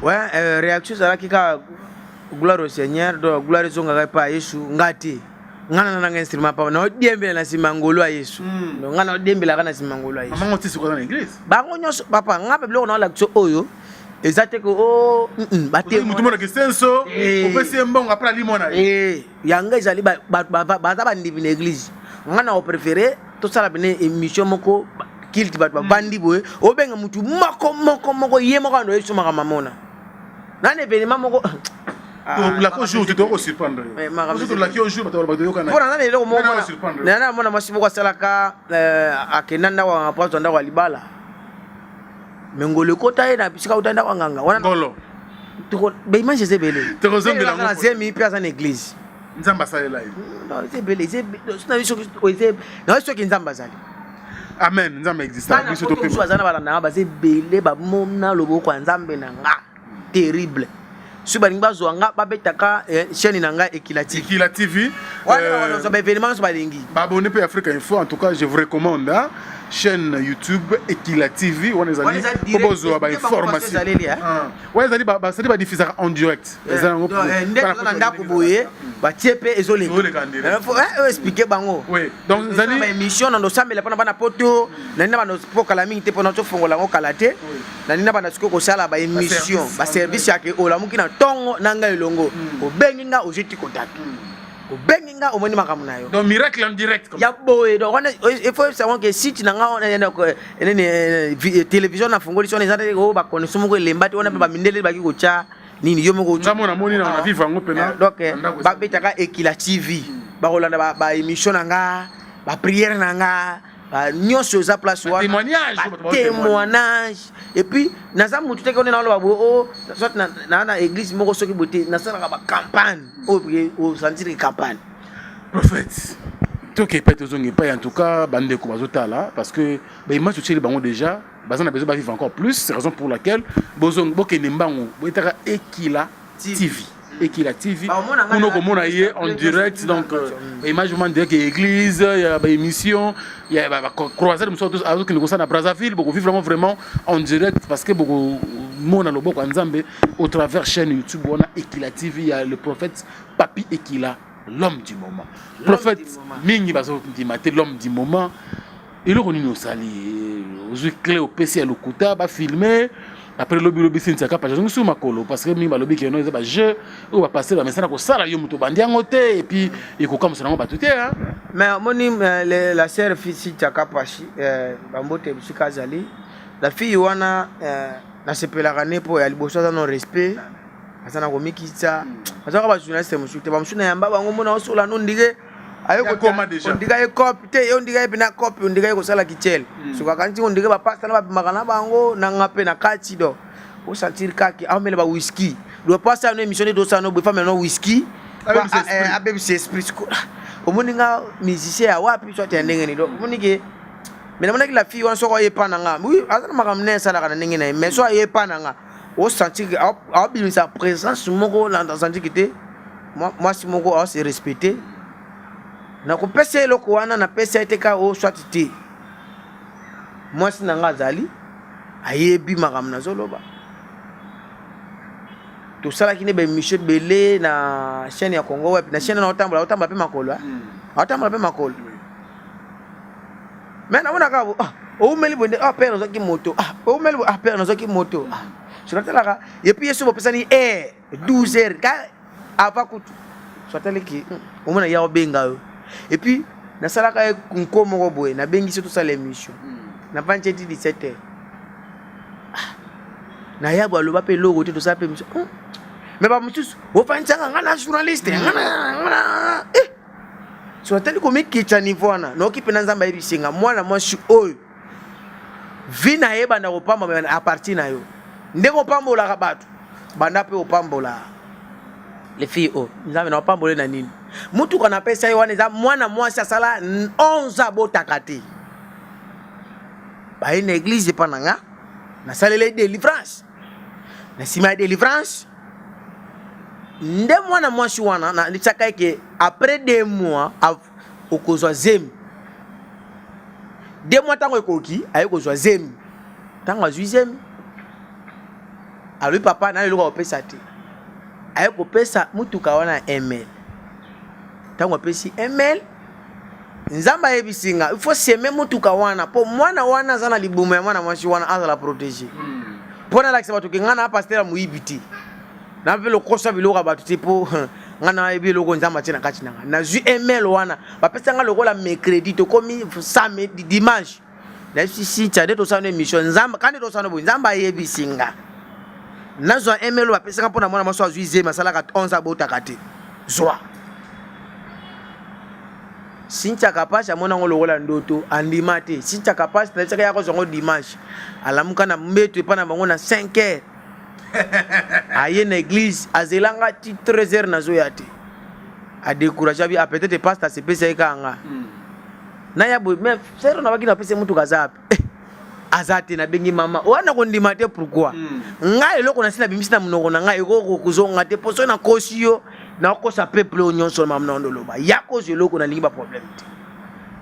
Ouais, réaction des alakika gloire au Seigneur, gloire zonga pa Yesu ngati. Ngana na instrument pa na diembe na simangolo a Yesu. Ngana diembe la kana simangolo a Yesu. Maman on sur dans l'église. Ba ngonyo papa ngabe bilo na l'action Oyo. Exacte que oh baté tout le monde que senso on peut se mbongo après limona yanga ezali ba ndivina l'église ngana o préféré to sala bene émission moko kilt ba bandi boye obenga mutu moko yemo kando yesu maka mamona nane événement moko la ko jour tu dois surprendre surtout la ko jour ba to yokana pour nana lelo mo nana mona masibo kwa salaka akenanda wa apostle nda wa libala mengole kota ina bisika utanda kwa nganga wana ngolo tuko be image zebele te ressemble na zemi pia sana église nzamba sale live non zebele na biso ko zebe na biso ki nzamba sale amen nzamba existe biso to pema zana bala na ba zebele ba mona loboko kwa nzambe na nga terrible suba ngba zo nga ba betaka chaîne na nga Ekila TV wana zo ba événement so ba lingi ba abonné pe Africa Info en tout cas je vous recommande chaîne YouTube Ekila TV on les a dit bozo ba information ouais ils ba ça ba diffuser en direct ndeko ndako boye ba tiepe ezolinga faut expliquer bango oui donc ils ba émission na ndosambela pana bana poto na nina bana pokala mingi te pona to fongola ngo kalate na nina bana siko ko sala ba émission ba service yake olamuki na tongo nanga elongo obengi nga ojeti contact obengi nga omoni makamu nayo donc miracle en direct comme ya boye donc il faut savoir que site na nga télévision na fongoli sona ezate ko ba connaissance moko lembati ona ba mindele ba ki ko cha nini yo moko cha mona moni na vivre ngo pena donc ba betaka Ekila TV ba rolanda ba émission na nga ba prière na nga nyonso za place wana témoignage et puis naza mutu teke on na lo babo soit na église moko soki boté na sala ba campagne au sentir campagne prophète to ke peut ozongi pas en tout cas bande ko bazotala parce que ba image tu bango déjà bazana besoin ba vivre encore plus c'est raison pour laquelle bozong bokene mbango boitaka Ekila TV Ekila TV kuno komona ye en direct donc image man direct église il y a ba émission il y a ba croisade muso avec le conseil na Brazzaville beaucoup vivre vraiment en direct parce que beaucoup mona loboko nzambe au travers chaîne YouTube on a Ekila TV il y a le prophète Papi Ekila l'homme du moment prophète mingi bazo dimate l'homme du moment et le roni no sali aux clés au PC à l'okuta ba filmer après lobby c'est ça capable je suis makolo parce que mi ba lobby qui non ba jeu ou va passer la message ko sala yo muto bandi ngote et puis et ko comme ça non ba tout hein mais moni la sœur fille Takapashi bambote Bishikazali la fille wana na sepelaka ne po ya liboso za non respect asana ko mikitsa asaka ba journaliste mushute ba mushuna yamba bango mona osola no ndige ayo ko koma déjà ndiga e copy te yo ndiga e bina copy ndiga ko sala kichele suka kanti ndiga ba pasta na ba makana bango na ngape na kati do o sentir kaki amele ba whisky do pasta no émission do sa no be femme no whisky abe se esprit ko o moninga musicien ya wapi so tendenge ni do monike mais na la fille on so ko yepana nga oui azana makamne sala kana ndenge na mais so yepana nga o sentir a bien sa présence moko dans sentir que moi si moko a se respecter na ko pesa eloko wana na pesa eteka o swati te mwasi na nga zali ayebi makam na zoloba to sala kine be Michel Belé na chaîne ya Congo web na chaîne na otambula pe makolo otambula pe makolo mais na mona ka o meli bonde père na zoki moto o meli père na zoki moto suratela ka et puis yeso bo pesa ni 12 heures ka ava kutu suratela ki o mona ya obenga yo. Et puis, na salaka kunko moko boye na bengi surtout ça l'émission. Na pancheti 17h. Na ya balo ba pe logo te to ça pe mission. Mais ba mutus, o fanchanga ngana journaliste, ngana so tali ko mekicha niveau na. No ki pe nzamba ebisinga mwana mwasi oyo. Vina yeba na opamba a partir na yo. Ndeko pambola ka batu. Banda pe opambola. Les filles nzambe na opambola na nini? Mutu kana pesa yo wana za mwana mwasi asala 11 abotakate ba une église pananga na salele délivrance na sima délivrance nde mwana mwasi wana na litaka ke après 2 mois okozwa zemi 2 mois tango ekoki ayekozwa zemi tango azwi zemi alui papa na lelo ko pesa te ayeko pesa mutu ka wana ML tango pesi ML nzamba yebisinga il faut s'aimer mutuka wana po mwana wana zana libumu ya mwana mwashi wana azala protéger pona la kisaba tukingana pasteur muibiti na velo kosa biloka batu tipo ngana yebi loko nzamba tina kati nanga na zu ML wana ba pesa nga lokola mercredi to komi samedi dimanche na si tade to sana émission nzamba kandi to sana bo nzamba yebisinga nazo ML ba pesa nga pona mwana mwashi azuize masala ka 11 abota kati zwa Sincha kapasha mona ngologola ndoto andimate sincha kapasha na tsaka yako zongo dimanche alamuka na mbeto epana bango na 5h aye na église azelanga ti 13h na zo yate a décourager bi a peut-être pasteur se pesa ekanga na ya boy mais sero na baki na pesa mutu kazapi azate na bengi mama wana ko ndimate pourquoi ngai loko na sina bimisi na mnoko na ngai ko kuzonga te poso na kosiyo na kosa peuple onyoso mamna ndoloba yako zeloko na lingi ba problème te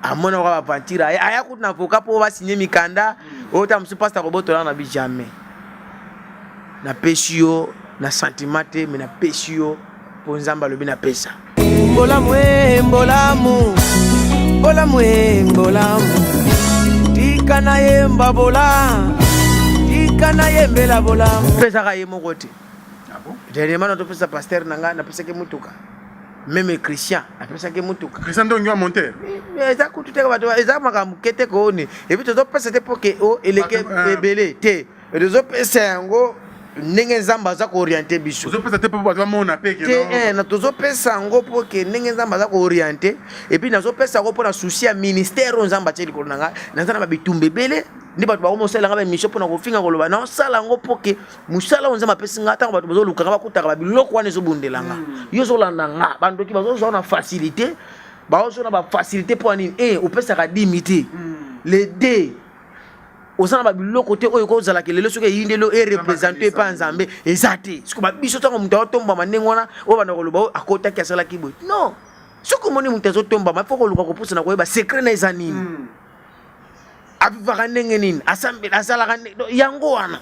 amona ko ba vantira aya ko na voka po ba signer mikanda o ta msu pasteur ko botola na bi jamais na pesio na sentiment te mais na pesio po nzamba lobi na pesa mbolamu tika na yemba bola tika na yembela bola pesa ka yemo kote dernièrement notre pesa pasteur nanga na pesa ke mutuka même Christian na pesa ke mutuka Christian ndongo monteur eza kututeka bato eza makambu kete ko ni et puis tozo pesa te poke o eleke ebele te tozo pesa yango ndenge nzamba za ko orienter biso tozo pesa te po bato mona peke no na tozo pesa ngo poke ndenge nzamba za ko orienter et puis nazo pesa ngo pona souci ya ministère nzamba teli ko nanga nazana ba bitumbe bele ndi bato ba komosala nga ba mission pona ko finga ko loba na sala ngo poke musala nzamba pesa nga tango bato bazo lukaka ba kutaka ba biloko wana zo bundelanga yo zo landa nga bandoki bazo zo na facilité ba zo na ba facilité po ani o pesa ka dimité les deux osana ba biloko te oyo ko zala kelelo soki yindelo e représenter pa nzambe ezate siko ba biso tango mutu otomba manengona o bana ko loba akota ki asala kibo non soko moni mutu azotomba ma foko luka ko pusana ko ba secret na ezanini avivaka ndenge nini asambela asalaka yango wana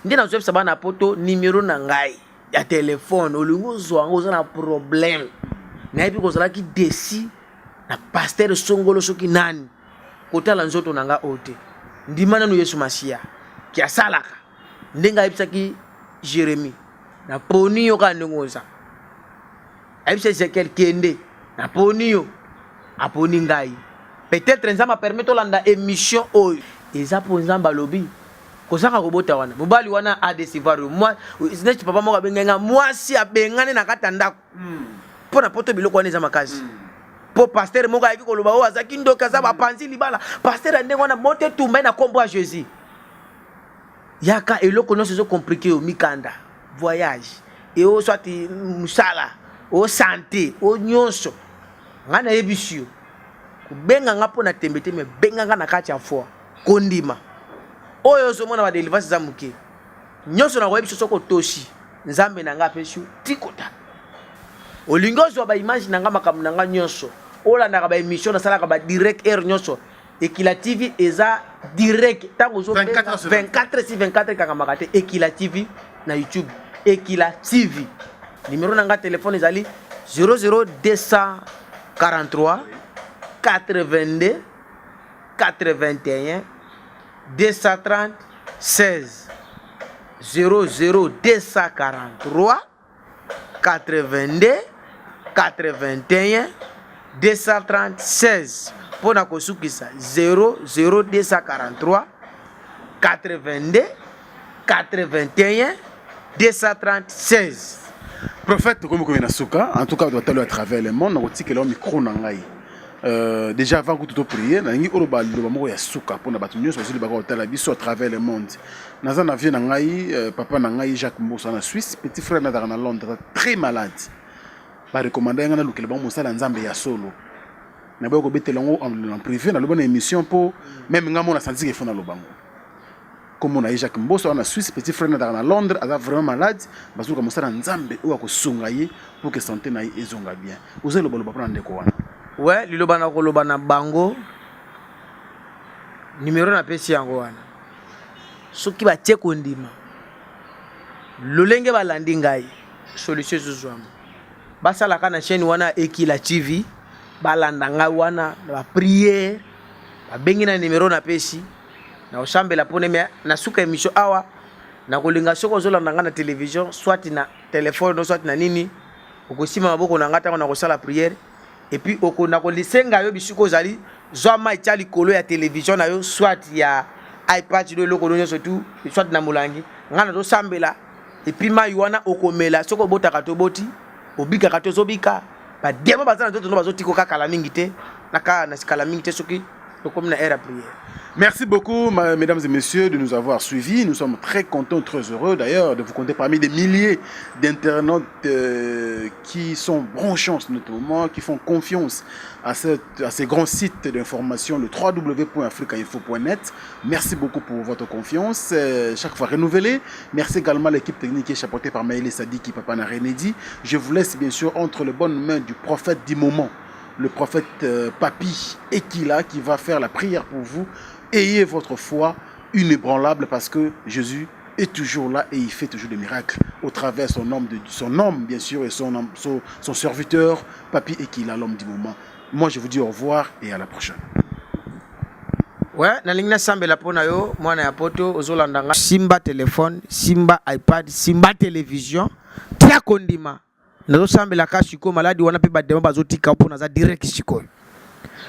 nde na zwebisa bana poto numéro na ngai ya telefone olingo ozwanga oza na problème nayebi kozalaki desi na pasteur songolo soki nani kotala nzoto na nga ote ndima nanu Yesu Masiya ki asalaka ndenge ayebisaki Jérémie na poni yo ka ndenge oza ayebisa Ezekiel kende na poni yo aponi ngai peut-être nzamba permet olanda émission oyo eza po nzamba lobi kozaka kobota wana mobali wana a décevoir moi nechi papa moko abengenga mwasi abengane na kata ndako pona poto biloko wana eza makasi po pasteur moko ayaki koloba o azaki ndoka za bapanzi libala pasteur ndenge wana mote tumba na kombo ya Jésus yaka eloko nyonso ezo compliqué o mikanda voyage et o soit musala o santé o nyonso ngana yebisio kubenga ngapo na tembete me benga ngana kati ya foi kondima oyo zo mona ba deliverance za muke nyonso na koyebiso soko toshi nzambe na nga peshu tikota olingozo ba image na nga makamu na nga nyonso olanda ba émission na sala ka ba direct air nyonso Ekila TV eza direct tango zo 24/24 kaka makate Ekila TV na YouTube Ekila TV numéro na nga téléphone ezali 00243 82 81 230 16 00243 82 81 230 16 pour na kosukisa 00243 82 81 230 16. Prophète comme comme nasuka en tout cas doit aller à travers le monde on que le micro na ngai déjà avant que tout prier na ngi oroba loba moko ya suka pona batu nyonso basili bako tala biso à travers le monde naza na vie na ngai papa na ngai Jacques Mbosa na Suisse petit frère na dans Londres très malade ba recommander ngana lukele ba mosala nzambe ya solo na ba ko betela ngo en privé na loba na émission pour même ngamo na senti que fona lobango comme on a Jacques Mbosa en Suisse petit frère na dans Londres a vraiment malade bazuka mosala nzambe o ko sunga ye pour que santé na ezonga bien ozo loba loba prendre ko wana. Ouais, liloba na koloba na bango numéro na pesi yango wana soki ba tie kondima lolenge balandi ngai solution zozwama basala kana chaîne wana Ekila TV balanda ngai wana ba prière ba bengi na numéro na pesi na osambela pone me na suka émission awa na kolinga soko zolanda nga na télévision soit na téléphone soit na nini okosima maboko na ngata na kosala prière. Et puis okona ko lisenga yo bisuko zali zoma tia likolo ya télévision na yo soit ya iPad do lokolo nyo surtout soit na mulangi ngana do sambela et puis ma yuana okomela soko botaka to boti obika ka to zobika ba demo bazana to no bazotiko ka kala mingi te naka na skala mingi te soki comme na era prière. Merci beaucoup, mesdames et messieurs, de nous avoir suivis. Nous sommes très contents, très heureux d'ailleurs de vous compter parmi des milliers d'internautes qui sont branchés en ce moment, qui font confiance à ces grands sites d'information, le www.africainfo.net. Merci beaucoup pour votre confiance, chaque fois renouvelée. Merci également à l'équipe technique qui est chapeautée par Maëlle Sadiki, Papa Narenedi. Je vous laisse bien sûr entre les bonnes mains du prophète du moment, le prophète Papi Ekila, qui va faire la prière pour vous. Ayez votre foi inébranlable parce que Jésus est toujours là et il fait toujours des miracles au travers de son homme bien sûr et son serviteur Papi Ekila, l'homme du moment. Moi je vous dis au revoir et à la prochaine. Ouais, na lingna sambela pona yo mwana ya poto ozolandanga Simba téléphone, Simba iPad, Simba télévision, tia kondima. Nazo sambela ka shiko maladi wana pe badema bazotika pona za direct shiko.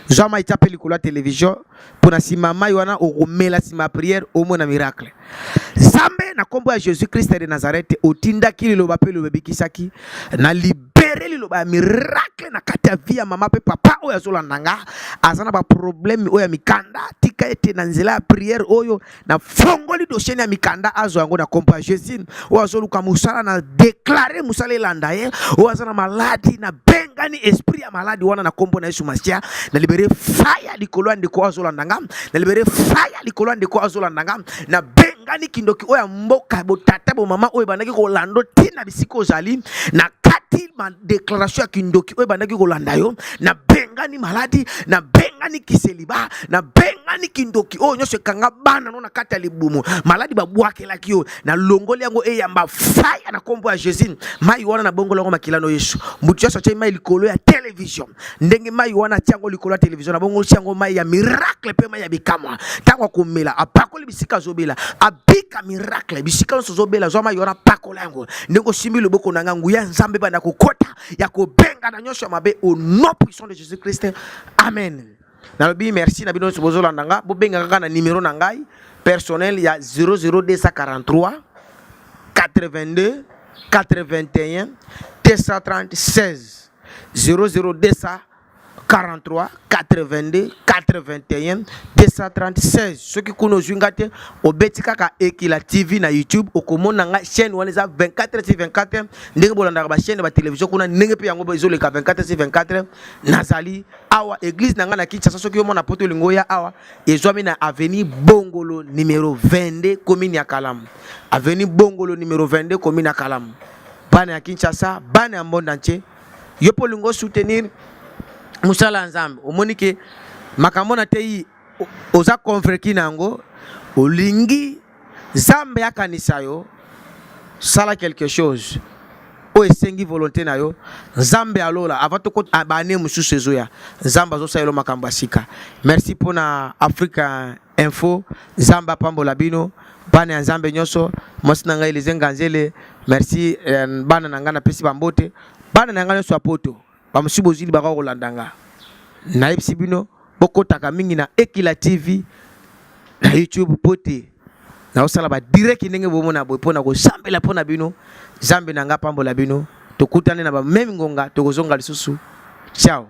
Jama itape likolo télévision pona simama wana okomela sima prière au mona miracle. Zambe na kombo ya Jésus Christ de Nazareth otinda kili lo bapelo bebikisaki na libe libérer liloba miracle na kati ya vie ya mama pe papa oyo azolanda nga azana ba problème oyo ya mikanda tika ete na nzela ya prière oyo na fongoli dossier ya mikanda azo yango na kompa Jésus oyo azoluka musala na déclarer musala elanda ye oyo azana maladi na bengani esprit ya maladi wana na kombo na Yesu Masia na libérer fire likolo ndeko azolanda nga na libérer fire likolo ndeko azolanda nga na bengani kindoki oyo mboka botata bo mama oyo bandaki kolando tina bisiko zali na kati ma déclaration ya kindoki oyo bandaki kolanda yo na bengani maladi na bengani kiseliba na bengani kindoki oyo nyosho kanga bana no na kati ya libumu maladi babwakelaki yo na longoli yango eyamba fire na kombo ya Jésus mai wana na bongo longo makilano Yesu mutu yaso chai mai likolo ya television ndenge mai wana tiango likolo ya television na bongo tiango mai ya miracle pe mai ya bikamwa tango komela apakoli bisika zobela abika miracle bisika so zobela zo mai wana pakola yango ndenge simbi loboko na ngangu ya nzambe bana kokota ya kobenga na nyosho mabe au nom puissant de Jésus Christ amen. Nalobi merci na bino sobozola ndanga bo benga kaka na numéro na ngai personnel ya 00243 82 81 236 00243 82 81 236 soki kuno zwingate obeti kaka Ekila TV na YouTube okomona nga chaîne wana za 24/24 ndenge bolanda ba chaîne ba télévision kuna ndenge pe yango bezoleka 24/24 nazali awa église nanga na Kinshasa soki yo mona poto lingoya awa ezwami na avenue Bongolo numéro 22 commune ya Kalamu avenue Bongolo numéro 22 commune ya Kalamu bana ya Kinshasa bana ya monde entier yo polingo soutenir musala nzambe omoni ke makambo na tei oza convaincre nango olingi nzambe ya kanisa yo sala quelque chose o esengi volonté na yo nzambe alola avant to abane mususu ezoya nzambe azo sayelo makambo asika. Merci pona Africa Info nzamba pambola bino bana nzambe nyoso mosi nanga ilizenga nzele merci bana nanga na pesi bambote bana nanga nyoso apoto bamusibo zili baka kolandanga na epsi bino bokotaka mingi na Ekila TV na YouTube pote na osala ba direct ndenge bomona boy pona ko sambela pona bino zambe nanga pambola bino tokutane na ba même ngonga tokozonga lisusu. Ciao.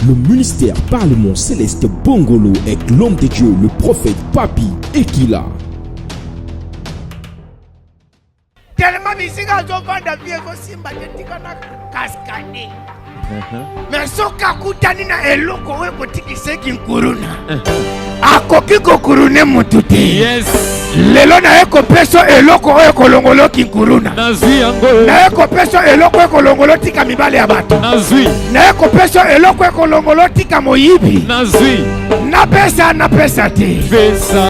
Le ministère Parlement Céleste Bongolo avec l'homme de Dieu, le prophète Papi Ekila. Tellement bisika zovanda vie kosimba tetika na kaskade. Mais soka kutani na eloko we kotikise kinkuruna. Akoki kokurune mututi. Yes. Lelo na eko peso eloko we kolongolo kinkuruna. Nazwi yango. Na eko peso eloko we kolongolo tika mibale ya bato. Nazwi. Na eko peso eloko we kolongolo tika moyibi. Nazwi. Na pesa te. Pesa.